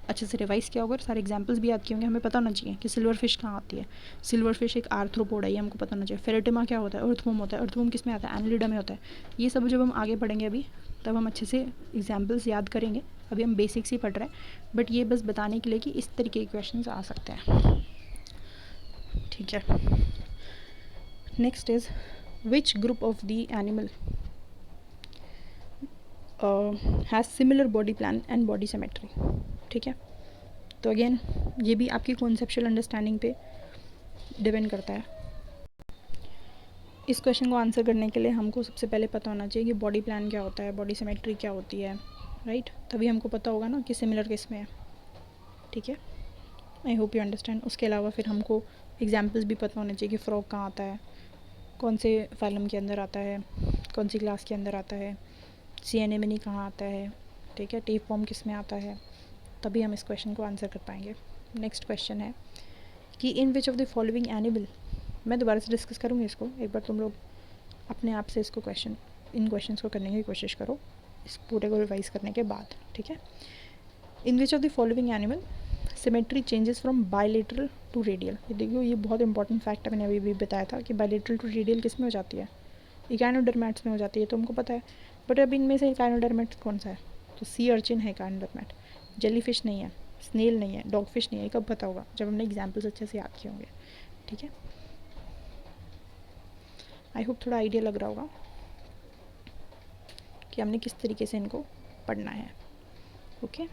Speaker 1: अच्छे से रिवाइज़ किया होगा, और सारे एग्जाम्पल्स भी याद किए होंगे। हमें पता होना चाहिए कि सिल्वर फिश कहाँ आती है। सिल्वर फिश एक आर्थ्रोपोड है, ये हमको पता होना चाहिए। फेरेटिमा क्या होता है? अर्थवॉर्म होता है। अर्थवॉर्म किस में आता है? एनालिडा में होता है। ये सब जब हम आगे पढ़ेंगे अभी, तब हम अच्छे से एग्जाम्पल्स याद करेंगे। अभी हम बेसिक्स ही पढ़ रहे हैं, बट ये बस बताने के लिए कि इस तरीके के क्वेश्चन आ सकते हैं, ठीक है। Next is which group of the animal has similar body plan and body symmetry, ठीक है। तो अगेन ये भी आपकी कॉन्सेप्चुअल अंडरस्टैंडिंग पे डिपेंड करता है। इस क्वेश्चन को आंसर करने के लिए हमको सबसे पहले पता होना चाहिए कि बॉडी प्लान क्या होता है, बॉडी सिमेट्री क्या होती है, राइट। तभी हमको पता होगा ना कि सिमिलर किस में है, ठीक है। I hope you understand. उसके अलावा फिर हमको एग्जाम्पल्स भी पता होने चाहिए कि फ्रॉग कहाँ आता है, कौन से फाइलम के अंदर आता है, कौन सी क्लास के अंदर आता है, सी एनेमनी कहाँ आता है, ठीक है। टेप फॉर्म किस में आता है, तभी हम इस क्वेश्चन को आंसर कर पाएंगे। नेक्स्ट क्वेश्चन है कि in which of the following animal, मैं दोबारा से डिस्कस करूँगी इसको, एक बार तुम लोग अपने आप से इसको इन क्वेश्चंस को करने की कोशिश करो इस पूरे को रिवाइज करने के बाद, ठीक है। In which of the following animal symmetry changes from bilateral to radial. ये देखो, ये बहुत इंपॉर्टेंट फैक्ट है, मैंने अभी भी बताया था कि बायलेटरल टू रेडियल किस में हो जाती है? इकाइनोडर्मेट्स में हो जाती है, तो हमको पता है। बट अब इनमें से इकाइनोडर्मेट कौन सा है? तो सी अर्चिन है इकाइनोडर्मेट, जेलीफिश नहीं है, स्नेल नहीं है, डॉगफिश नहीं है। कब पता होगा? जब हमने एग्जाम्पल्स अच्छे से याद किए होंगे, ठीक है। आई होप थोड़ा आइडिया लग रहा होगा। कि हमने किस तरीके से इनको पढ़ना है। Okay,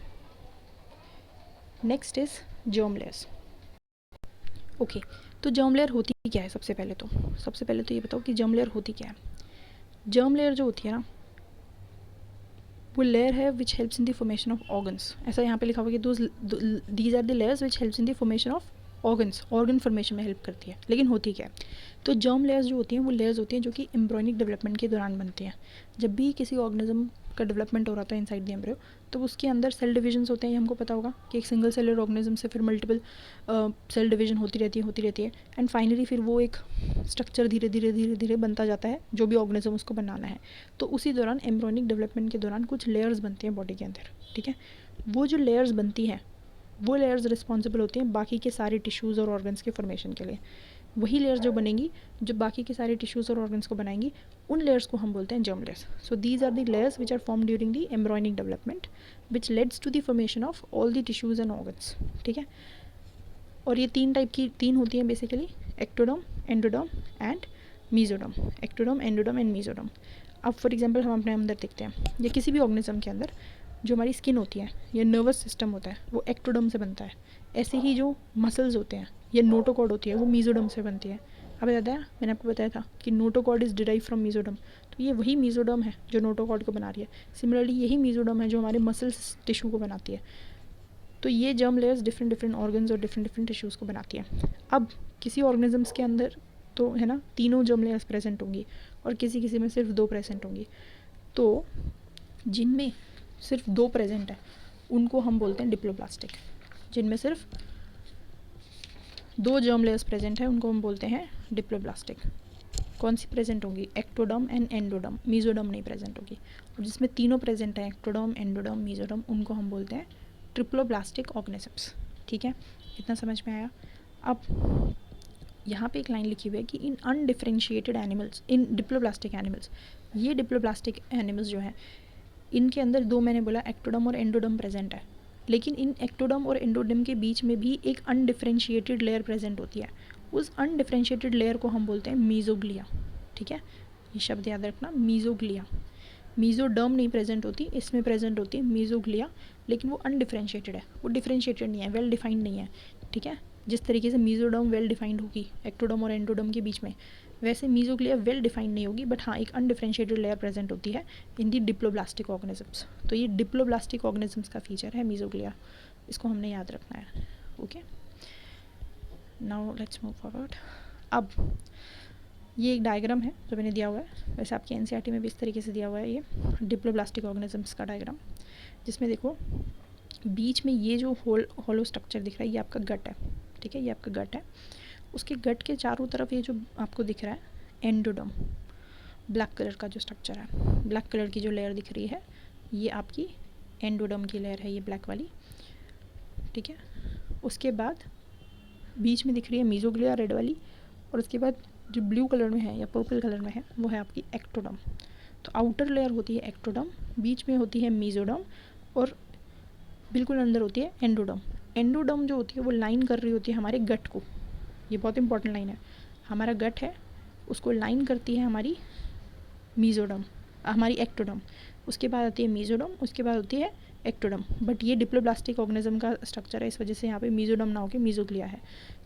Speaker 1: next is germ layers. Okay, तो जर्म लेयर होती क्या है? सबसे पहले तो ये बताओ कि जर्म लेयर होती क्या है। जर्म लेयर जो होती है ना, वो लेयर है which helps in the formation of organs. ऐसा यहाँ पे लिखा हुआ कि these are the layers which helps in the formation of organs, organ formation में हेल्प करती है। लेकिन होती क्या है? तो जर्म लेयर्स जो होती हैं वो लेयर्स होती हैं जो कि एम्ब्रॉयनिक डेवलपमेंट के दौरान बनती हैं। जब भी किसी ऑर्गेनिज्म का डेवलपमेंट हो रहा था इनसाइड द एम्ब्रियो, तो उसके अंदर सेल डिविजन्स होते हैं। ये हमको पता होगा कि एक सिंगल सेलर ऑर्गेनिज्म से फिर मल्टीपल सेल डिवीजन होती रहती है एंड फाइनली फिर वो एक स्ट्रक्चर धीरे धीरे बनता जाता है, जो भी ऑर्गेनिज्म उसको बनाना है। तो उसी दौरान एम्ब्रॉयनिक डेवलपमेंट के दौरान कुछ लेयर्स बनती हैं बॉडी के अंदर, ठीक है। वो जो लेयर्स बनती हैं वो लेयर्स रिस्पॉन्सिबल होती हैं बाकी के सारे टिश्यूज़ और ऑर्गन्स के फॉर्मेशन के लिए। वही लेयर्स जो बनेंगी, जो बाकी के सारे टिश्यूज़ और ऑर्गन्स को बनाएंगी, उन लेयर्स को हम बोलते हैं germ layers. So these are the layers which are form during the embryonic development which leads to the formation of all the tissues and organs, ठीक है। और ये तीन होती हैं basically, ectoderm, endoderm and mesoderm. Ectoderm, endoderm and mesoderm. अब for example हम अपने अंदर देखते हैं, या किसी भी ऑर्गेनिज्म के अंदर जो हमारी स्किन होती है या नर्वस सिस्टम होता है वो एक्टोडर्म से बनता है। ऐसे ही जो मसल्स होते हैं या नोटोकॉर्ड होती है वो मीजोडर्म से बनती है। अब याद है मैंने आपको बताया था कि notochord is derive from mesoderm, तो ये वही मीजोडर्म है जो नोटोकॉर्ड को बना रही है। सिमिलरली यही मीजोडर्म है जो हमारे मसल्स टिश्यू को बनाती है। तो ये जर्म लेयर्स डिफरेंट ऑर्गन्स और डिफरेंट टिश्यूज़ को बनाती है। अब किसी ऑर्गेनिजम्स के अंदर तो है ना तीनों जर्म लेयर्स प्रेजेंट होंगी और किसी में सिर्फ 2 प्रेजेंट होंगी। तो जिनमें सिर्फ 2 प्रेजेंट है उनको हम बोलते हैं डिप्लोब्लास्टिक। जिनमें सिर्फ 2 जर्म लेयर्स प्रेजेंट है उनको हम बोलते हैं डिप्लोब्लास्टिक। कौन सी प्रेजेंट होंगी? एक्टोडर्म एंड एंडोडर्म, मीजोडर्म नहीं प्रेजेंट होगी। और जिसमें तीनों प्रेजेंट है, एक्टोडर्म, एंडोडर्म, मीजोडर्म, उनको हम बोलते हैं ट्रिप्लोब्लास्टिक ऑर्गेनिजम्स, ठीक है। इतना समझ में आया? अब यहाँ पे एक लाइन लिखी हुई है कि इन अनडिफरेंशिएटेड एनिमल्स, इन डिप्लोब्लास्टिक एनिमल्स, ये डिप्लोब्लास्टिक एनिमल्स जो हैं इनके अंदर 2 मैंने बोला एक्टोडर्म और एंडोडर्म प्रेजेंट है, लेकिन इन एक्टोडर्म और एंडोडर्म के बीच में भी एक अनडिफरेंशिएटेड लेयर प्रेजेंट होती है। उस अनडिफरेंशिएटेड लेयर को हम बोलते हैं मीजोग्लिया, ठीक है। ये शब्द याद रखना, मीजोग्लिया। मीजोडर्म नहीं प्रेजेंट होती, इसमें प्रेजेंट होती है मीजोग्लिया, लेकिन वो अनडिफरेंशिएटेड है, वो डिफरेंशिएटेड नहीं है, वेल डिफाइंड नहीं है, ठीक है। जिस तरीके से मीजोडर्म वेल डिफाइंड होगी एक्टोडर्म और एंडोडर्म के बीच में, वैसे मीजोग्लिया वेल डिफाइंड नहीं होगी, बट हाँ एक अनडिफरेंशिएटेड लेयर प्रेजेंट होती है इन दी डिप्लोब्लास्टिक ऑर्गेनिजम्स। तो ये डिप्लोब्लास्टिक ऑर्गेनिजम्स का फीचर है मीजोग्लिया, इसको हमने याद रखना है। Okay, now let's move forward. अब ये एक डायग्राम है जो मैंने दिया हुआ है, वैसे आपके एनसीईआरटी में भी इस तरीके से दिया हुआ है ये डिप्लोब्लास्टिक ऑर्गेनिजम्स का डायग्राम, जिसमें देखो बीच में ये जो होलो स्ट्रक्चर दिख रहा है ये आपका गट है, ठीक है। ये आपका गट है, उसके गट के चारों तरफ ये जो आपको दिख रहा है एंडोडर्म, ब्लैक कलर का जो स्ट्रक्चर है, ब्लैक कलर की जो लेयर दिख रही है ये आपकी एंडोडर्म की लेयर है, ये ब्लैक वाली, ठीक है। उसके बाद बीच में दिख रही है मीजोग्लिया रेड वाली, और उसके बाद जो ब्लू कलर में है या पर्पल कलर में है वो है आपकी एक्टोडर्म। तो आउटर लेयर होती है एक्टोडर्म, बीच में होती है मीजोडर्म, और बिल्कुल अंदर होती है एंडोडर्म। एंडोडर्म जो होती है वो लाइन कर रही होती है हमारे गट को, ये बहुत इंपॉर्टेंट लाइन है। हमारा गट है उसको लाइन करती है हमारी मीजोडर्म, हमारी एक्टोडर्म, उसके बाद आती है मीजोडर्म, उसके बाद होती है एक्टोडर्म। बट ये डिप्लोब्लास्टिक ऑर्गेनिज्म का स्ट्रक्चर है, इस वजह से यहाँ पे मीजोडर्म ना होकर मीजोग्लिया है।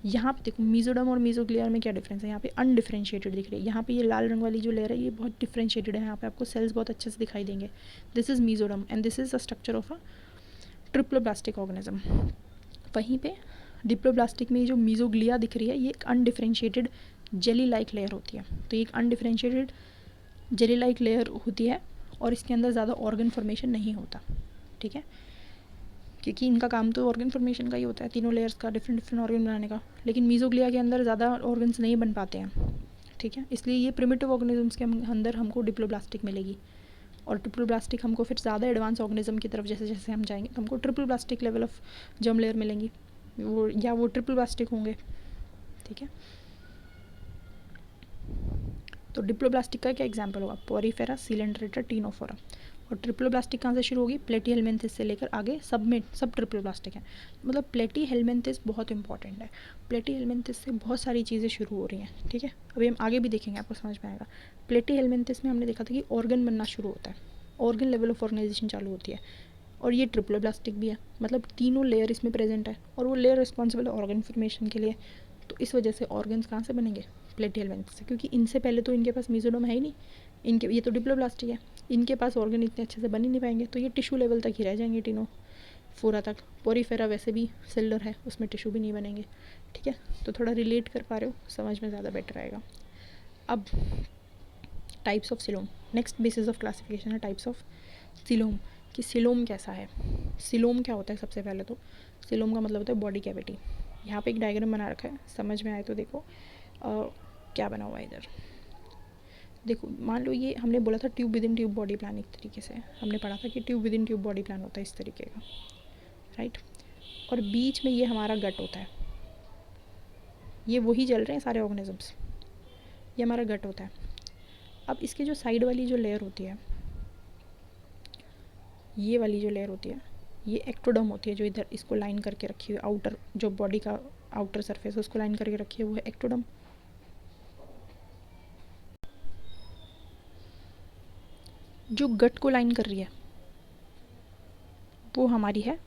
Speaker 1: यहाँ पे देखो मीजोडर्म और मीजोग्लिया में क्या डिफरेंस है, यहाँ पे अनडिफरेंशिएटेड दिख रही है, यहाँ पे ये लाल रंग वाली जो लेयर है ये बहुत डिफरेंशिएटेड है, यहाँ पे आपको सेल्स बहुत अच्छे से दिखाई देंगे। This is mesoderm and this is a structure of a triploblastic organism. वहीं पे डिप्लोब्लास्टिक में जो मीजोग्लिया दिख रही है ये एक अनडिफरेंशिएटेड जेली लाइक लेयर होती है। तो ये एक अनडिफरेंशिएटेड जेली लाइक लेयर होती है और इसके अंदर ज़्यादा ऑर्गन फॉर्मेशन नहीं होता, ठीक है, क्योंकि इनका काम तो ऑर्गन फॉर्मेशन का ही होता है, तीनों लेयर्स का डिफरेंट ऑर्गन बनाने का। लेकिन मीजोग्लिया के अंदर ज़्यादा ऑर्गन्स नहीं बन पाते हैं, ठीक है, इसलिए ये प्रिमिटिव ऑर्गेनिजम्स के अंदर हमको डिप्लोब्लास्टिक मिलेगी। और ट्रिप्लोब्लास्टिक हमको फिर ज़्यादा एडवांस ऑर्गेनिज्म की तरफ जैसे जैसे हम जाएंगे तो हमको triploblastic level of germ layer मिलेंगी, वो ट्रिप्लोब्लास्टिक होंगे, ठीक है। तो डिप्लोब्लास्टिक का क्या एग्जांपल होगा? Porifera, Coelenterata, Ctenophora. और ट्रिप्लोब्लास्टिक कहाँ से शुरू होगी? प्लेटीहेलमिन्थिस से लेकर आगे सब ट्रिप्लोब्लास्टिक हैं। मतलब प्लेटीहेलमिन्थिस बहुत इंपॉर्टेंट है, प्लेटीहेलमिन्थिस से बहुत सारी चीज़ें शुरू हो रही हैं, ठीक है। अभी हम आगे भी देखेंगे, आपको समझ में आएगा। प्लेटीहेलमिन्थिस में हमने देखा था कि ऑर्गन बनना शुरू होता है, ऑर्गन लेवल ऑफ ऑर्गेनाइजेशन चालू होती है। और ये ट्रिप्लोब्लास्टिक भी है, मतलब तीनों लेयर इसमें प्रेजेंट है और वो लेयर रिस्पॉन्सिबल है ऑर्गन फॉर्मेशन के लिए। तो इस वजह से ऑर्गन्स कहाँ से बनेंगे, प्लेटियल वेंस से, क्योंकि इनसे पहले तो इनके पास मेसोडर्म है ही नहीं। इनके ये तो डिप्लोब्लास्टिक है, इनके पास ऑर्गन इतने अच्छे से बन ही नहीं पाएंगे, तो ये टिश्यू लेवल तक ही रह जाएंगे तीनों, फोरा तक। पोरीफेरा वैसे भी सेलर है, उसमें टिश्यू भी नहीं बनेंगे। ठीक है, तो थोड़ा रिलेट कर पा रहे हो, समझ में ज़्यादा बेटर आएगा। अब types of coelom, next basis of classification है टाइप्स ऑफ सिलोम, कि सिलोम कैसा है। सिलोम क्या होता है, सबसे पहले तो सिलोम का मतलब होता है बॉडी कैविटी। यहाँ पे एक डायग्राम बना रखा है, समझ में आए तो देखो क्या बना हुआ है इधर। देखो मान लो ये हमने बोला था tube within tube body plan, एक तरीके से हमने पढ़ा था कि tube within tube body plan होता है इस तरीके का, राइट। और बीच में ये हमारा गट होता है, ये वही चल रहे हैं सारे ऑर्गेनिजम्स, ये हमारा गट होता है। अब इसके जो साइड वाली जो लेयर होती है, ये वाली जो लेयर होती है, ये एक्टोडर्म होती है, जो इधर इसको लाइन करके रखी हुई आउटर, जो बॉडी का आउटर सरफेस है उसको लाइन करके रखी है, वो है एक्टोडर्म। जो गट को लाइन कर रही है वो हमारी है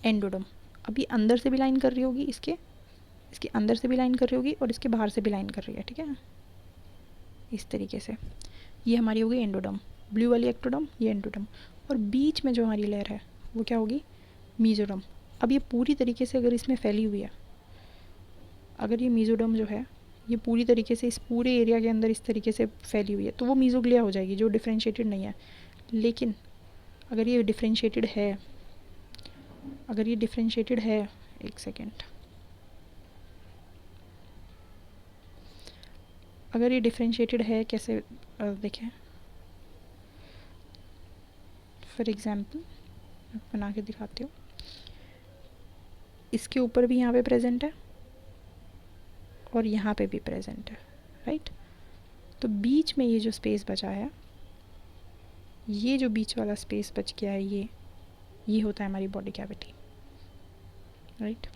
Speaker 1: एंडोडर्म। अब ये अंदर से भी लाइन कर रही होगी, इसके अंदर से भी लाइन कर रही होगी और इसके बाहर से भी लाइन कर रही है, ठीक है, इस तरीके से। ये हमारी होगी एंडोडर्म, ब्लू वाली एक्टोडर्म, ये एंडोडर्म। और बीच में जो हमारी लेयर है वो क्या होगी, मीजोडर्म। अब ये पूरी तरीके से अगर इसमें फैली हुई है, अगर ये मीजोडर्म जो है ये पूरी तरीके से इस पूरे एरिया के अंदर इस तरीके से फैली हुई है, तो वो मीजोग्लिया हो जाएगी, जो डिफ्रेंशिएटेड नहीं है। लेकिन अगर ये डिफ्रेंशिएटेड है, अगर ये डिफ्रेंशिएटेड है, एक सेकेंड, अगर ये डिफ्रेंशिएटेड है कैसे, देखें फॉर एग्जांपल बना के दिखाती हूँ। इसके ऊपर भी यहाँ पे प्रेजेंट है और यहाँ पे भी प्रेजेंट है, राइट। तो बीच में ये जो स्पेस बचा है, ये जो बीच वाला स्पेस बच गया है, ये होता है हमारी बॉडी कैविटी, राइट।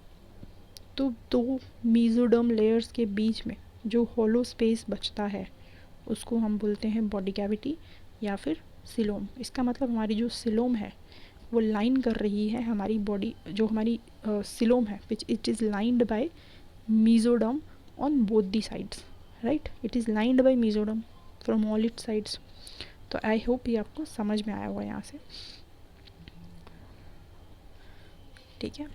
Speaker 1: तो दो मीजोडर्म लेयर्स के बीच में जो हॉलो स्पेस बचता है उसको हम बोलते हैं बॉडी कैविटी या फिर सिलोम। इसका मतलब हमारी जो सिलोम है वो लाइन कर रही है हमारी बॉडी, जो हमारी सिलोम है which it is lined by mesoderm on both the sides, right. It is lined by mesoderm from all it sides. तो आई होप ये आपको समझ में आया होगा यहाँ से, ठीक है।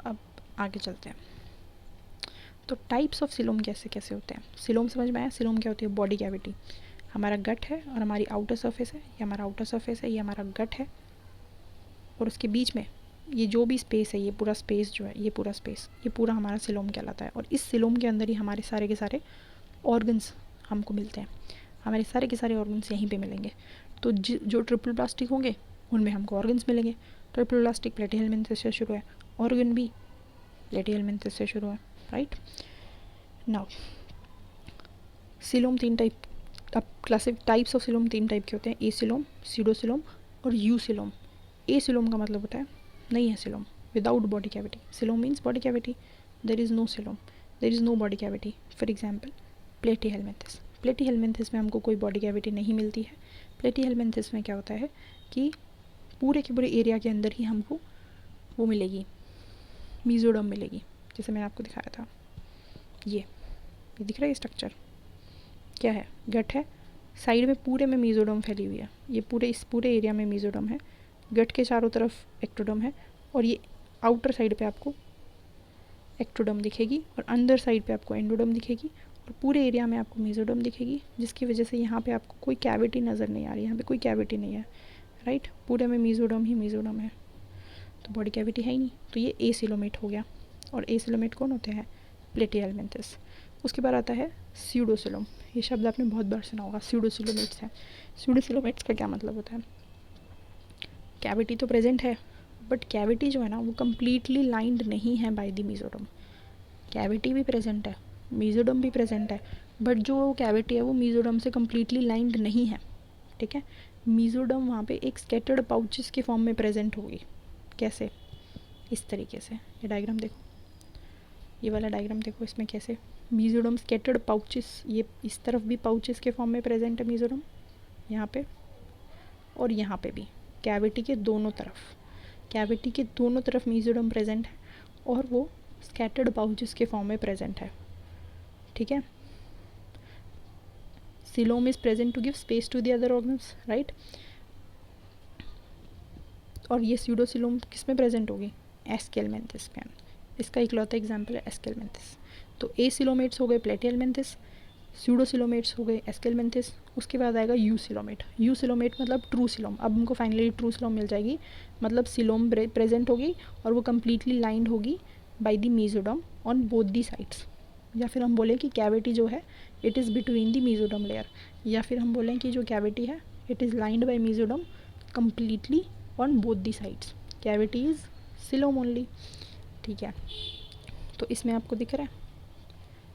Speaker 1: अब आगे चलते हैं। तो टाइप्स ऑफ सिलोम कैसे कैसे होते हैं। सिलोम समझ में आया, सिलोम क्या होती है, बॉडी कैविटी। हमारा गट है और हमारी आउटर सरफेस है, ये हमारा आउटर सरफेस है, ये हमारा गट है, और उसके बीच में ये जो भी स्पेस है, ये पूरा स्पेस जो है, ये पूरा स्पेस, ये पूरा हमारा सिलोम कहलाता है। और इस सिलोम के अंदर ही हमारे सारे के सारे ऑर्गन्स हमको मिलते हैं, हमारे सारे के सारे ऑर्गन्स यहीं पे मिलेंगे। तो जो ट्रिपल प्लास्टिक होंगे उनमें हमको ऑर्गन्स मिलेंगे। ट्रिपल प्लास्टिक प्लेटीहेलमिन्थेस से शुरू है, ऑर्गन भी प्लेटीहेलमिन्थेस से शुरू है, राइट। नाउ सिलोम तीन टाइप, अब क्लासिक टाइप्स ऑफ सिलोम तीन टाइप के होते हैं, ए सिलोम, सीडोसिलोम और यू सिलोम। ए सिलोम का मतलब होता है नहीं है coelom, without body cavity. Coelom means body cavity, there is no coelom, there is no body cavity. For example platyhelminthes, platyhelminthes में हमको कोई बॉडी कैविटी नहीं मिलती है। प्लेटीहेलमिन्थेस में क्या होता है कि पूरे के पूरे एरिया के अंदर ही हमको वो मिलेगी, मीजोडर्म मिलेगी, जैसे मैंने आपको दिखाया था। ये दिख रहा है स्ट्रक्चर क्या है, गट है, साइड में पूरे में मीजोडर्म फैली हुई है, ये पूरे इस पूरे एरिया में मीजोडर्म है, गट के चारों तरफ एक्टोडर्म है, और ये आउटर साइड पे आपको एक्टोडर्म दिखेगी और अंदर साइड पे आपको एंडोडर्म दिखेगी, और पूरे एरिया में आपको मीजोडर्म दिखेगी, जिसकी वजह से यहाँ पे आपको कोई कैविटी नज़र नहीं आ रही, यहाँ पे कोई कैविटी नहीं है, राइट। पूरे में मीजोडर्म ही मीजोडर्म है, तो बॉडी कैविटी है ही नहीं। तो ये ए सिलोमेट हो गया, और ए सिलोमेट कौन होते हैं, प्लेटीहेलमिन्थेस। उसके बाद आता है स्यूडोसिलोम, ये शब्द आपने बहुत बार सुना होगा, स्यूडोसिलोमेट्स है। स्यूडोसिलोमेट्स का क्या मतलब होता है, कैविटी तो प्रेजेंट है बट कैविटी जो है ना वो कम्प्लीटली लाइंड नहीं है बाय द मीजोडर्म। कैविटी भी प्रेजेंट है, मीजोडर्म भी प्रेजेंट है, बट जो कैविटी है वो मीजोडर्म से कम्प्लीटली लाइंड नहीं है, ठीक है। मीजोडर्म वहाँ पे एक स्कैटर्ड पाउचेस के फॉर्म में प्रेजेंट होगी, कैसे, इस तरीके से। ये डायग्राम देखो, ये वाला डायग्राम देखो, इसमें कैसे मीजोडम स्कैटर्ड पाउचेस, ये इस तरफ भी पाउचेस के फॉर्म में प्रेजेंट है मीजोडम, यहाँ पे और यहाँ पे भी, कैविटी के दोनों तरफ, कैविटी के दोनों तरफ मीजोडम प्रेजेंट है और वो स्कैटर्ड पाउचेस के फॉर्म में प्रेजेंट है, ठीक है। Coelom is present to give space to the other organs, right. और ये स्यूडोसीलोम किस में प्रेजेंट होगी, एस्केलमेंथिस में। इसका इकलौता एग्जाम्पल है एस्केलमेंथिस। तो एसिलोमेट्स हो गए प्लेटिहेलमिन्थिस, स्यूडोसिलोमेट्स हो गए एस्केलमेंथिस, उसके बाद आएगा यूसिलोमेट। यूसिलोमेट मतलब ट्रू सिलोम। अब हमको फाइनली ट्रू सिलोम मिल जाएगी, मतलब सिलोम प्रेजेंट होगी और वो कम्प्लीटली लाइंड होगी by the mesoderm on both the sides. या फिर हम बोलें कि कैविटी जो है it is between the mesoderm layer, या फिर हम बोलें कि जो कैविटी है it is lined by mesoderm completely on both the sides. Cavity is coelom only, ठीक है। तो इसमें आपको दिख रहा है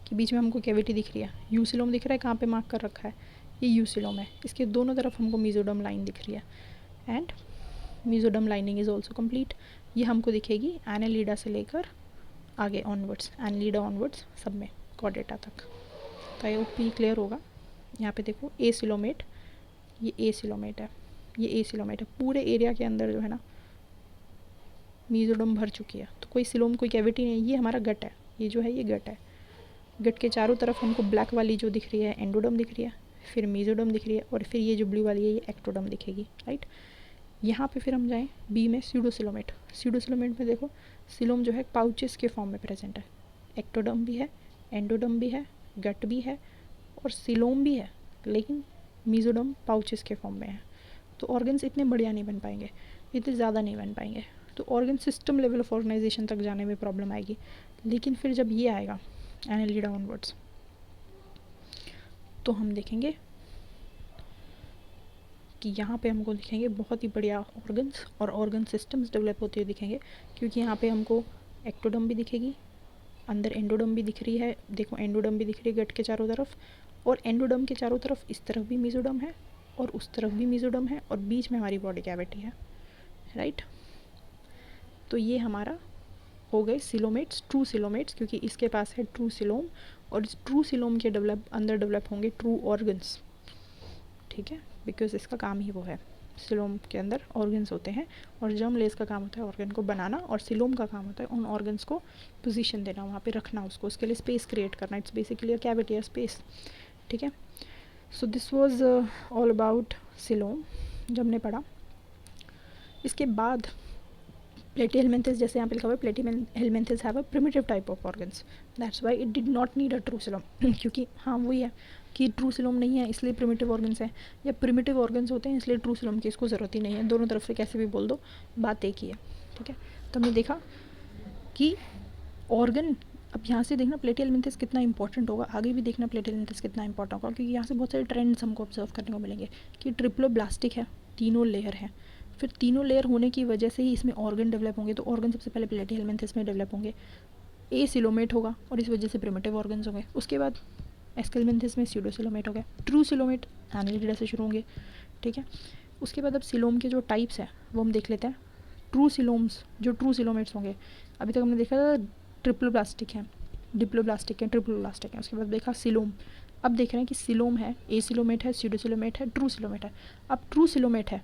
Speaker 1: कि बीच में हमको कैविटी दिख रही है, यूसिलोम दिख रहा है, कहाँ पे मार्क कर रखा है, ये यूसिलोम है, इसके दोनों तरफ हमको मीजोडम लाइन दिख रही है and mesoderm lining is also complete. ये हमको दिखेगी एनालिडा से लेकर आगे ऑनवर्ड्स, एनालिडा ऑनवर्ड्स सब में कॉर्डेटा तक। तो आई होप ये क्लियर होगा। यहाँ पे देखो एसिलोमेट, ये एसिलोमेट है, ये एसिलोमेट है, पूरे एरिया के अंदर जो है ना मीजोडम भर चुकी है, तो कोई सिलोम कोई कैविटी नहीं। ये हमारा गट है, ये जो है ये गट है, गट के चारों तरफ हमको ब्लैक वाली जो दिख रही है एंडोडम दिख रही है, फिर मीजोडम दिख रही है और फिर ये जो ब्लू वाली है ये एक्टोडम दिखेगी, राइट। यहाँ पे फिर हम जाएँ बी में स्यूडोसिलोमेट। स्यूडोसिलोमेट में देखो सिलोम जो है पाउचेस के फॉर्म में प्रेजेंट है, एक्टोडम भी है, एंडोडम भी है, गट भी है और सिलोम भी है, लेकिन मीजोडम पाउचेस के फॉर्म में है। तो ऑर्गन्स इतने बढ़िया नहीं बन पाएंगे, इतने ज़्यादा नहीं बन पाएंगे, तो organ system level of organisation तक जाने में प्रॉब्लम आएगी। लेकिन फिर जब ये आएगा एनालिडा ऑनवर्ड्स तो हम देखेंगे कि यहाँ पे हमको दिखेंगे बहुत ही बढ़िया ऑर्गन्स और ऑर्गन सिस्टम्स डेवलप होते हुए दिखेंगे, क्योंकि यहाँ पे हमको एक्टोडम भी दिखेगी, अंदर एंडोडम भी दिख रही है, देखो एंडोडम भी दिख रही है गट के चारों तरफ, और एंडोडम के चारों तरफ इस तरफ भी मीजोडम है और उस तरफ भी मीजोडम है और बीच में हमारी बॉडी कैविटी है, राइट। तो ये हमारा हो गए सिलोमेट्स, ट्रू सिलोमेट्स, क्योंकि इसके पास है ट्रू सिलोम और इस ट्रू सिलोम के अंदर डेवलप होंगे ट्रू ऑर्गन्स, ठीक है, बिकॉज इसका काम ही वो है। सिलोम के अंदर ऑर्गन्स होते हैं और जर्म लेस का काम होता है ऑर्गन को बनाना, और सिलोम का काम होता है उन ऑर्गन्स को पोजीशन देना, वहाँ पे रखना उसको, उसके लिए स्पेस क्रिएट करना। इट्स बेसिकली अ कैविटी या स्पेस, ठीक है। So this was all about coelom जो हमने पढ़ा। इसके बाद प्लेटिहेलमिन्थिस, जैसे यहाँ पे लिखा हुआ है Platyhelminthes have a primitive type of organs, that's why it did not need a true coelom क्योंकि हाँ वही है कि ट्रू सिलोम नहीं है इसलिए प्रिमिटिव ऑर्गन्स हैं, या प्रिमिटिव ऑर्गन्स होते हैं इसलिए ट्रू सिलोम की इसको ज़रूरत ही नहीं है। दोनों तरफ से कैसे भी बोल दो, बात एक ही है, ठीक है। तो हमने देखा कि ऑर्गन, अब यहाँ से देखना प्लेटिहेलमिन्थिस कितना इंपॉर्टेंट होगा, आगे भी देखना प्लेटिहेलमिन्थिस कितना इंपॉर्टेंट होगा, क्योंकि यहाँ से बहुत सारे ट्रेंड्स हमको ऑब्जर्व करने को मिलेंगे कि ट्रिप्लोब्लास्टिक है, तीनों लेयर है, फिर तीनों लेयर होने की वजह से ही इसमें ऑर्गन डेवलप होंगे। तो ऑर्गन सबसे पहले प्लेटिहेलमिन्थिस में डेवलप होंगे, एसिलोमेट होगा और इस वजह से प्रिमिटिव ऑर्गन्स होंगे। उसके बाद एस्केलमेंथिस में स्यूडोसिलोमेट हो गया, ट्रू सिलोमेट एनालिडा से शुरू होंगे, ठीक है। उसके बाद अब सिलोम के जो टाइप्स हैं वो हम देख लेते हैं। ट्रू सिलोम्स, जो ट्रू सिलोमेट्स होंगे, अभी तक हमने देखा था ट्रिप्लोब्लास्टिक है, डिप्लोब्लास्टिक है, ट्रिप्लोब्लास्टिक है। उसके बाद देखा सिलोम, अब देख रहे हैं कि सिलोम है, एसिलोमेट है, स्यूडोसिलोमेट है, ट्रू सिलोमेट है। अब ट्रू सिलोमेट है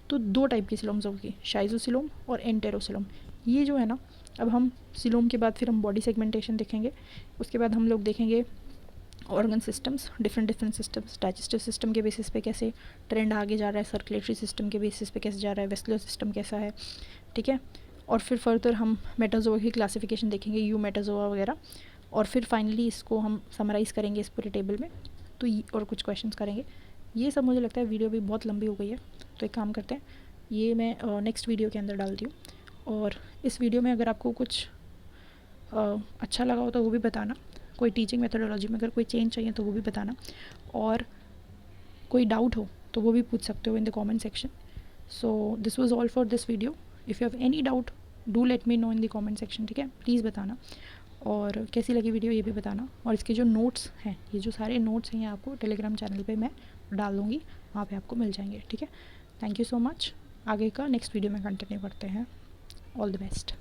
Speaker 1: तो दो टाइप की सिलोम्स होगी, शाइजोसिलोम और एंटेरोसिलोम। ये जो है ना, अब हम सिलोम के बाद फिर हम बॉडी सेगमेंटेशन देखेंगे, उसके बाद हम लोग देखेंगे organ systems, different systems, digestive system के बेसिस पे कैसे ट्रेंड आगे जा रहा है, सर्कुलेटरी सिस्टम के बेसिस पे कैसे जा रहा है, वेस्कुलर सिस्टम कैसा है, ठीक है। और फिर फर्दर हम मेटाजोआ की क्लासिफिकेशन देखेंगे, यू मेटाजोआ वगैरह, और फिर फाइनली इसको हम समराइज़ करेंगे इस पूरे टेबल में, तो और कुछ क्वेश्चंस करेंगे। ये सब मुझे लगता है वीडियो भी बहुत लंबी हो गई है, तो एक काम करते हैं, ये मैं नेक्स्ट वीडियो के अंदर डालती हूँ। और इस वीडियो में अगर आपको कुछ अच्छा लगा हो तो वो भी बताना, कोई टीचिंग मेथोडोलॉजी में अगर कोई चेंज चाहिए तो वो भी बताना, और कोई डाउट हो तो वो भी पूछ सकते हो in the comment section. So this was all for this video. If you have any doubt do let me know in the comment section, ठीक है, प्लीज़ बताना। और कैसी लगी वीडियो ये भी बताना, और इसके जो नोट्स हैं, ये जो सारे नोट्स हैं ये आपको टेलीग्राम चैनल पे मैं डाल दूँगी, वहाँ पे आपको मिल जाएंगे, ठीक है। Thank you so much. आगे का नेक्स्ट वीडियो में कंटिन्यू करते हैं। All the best.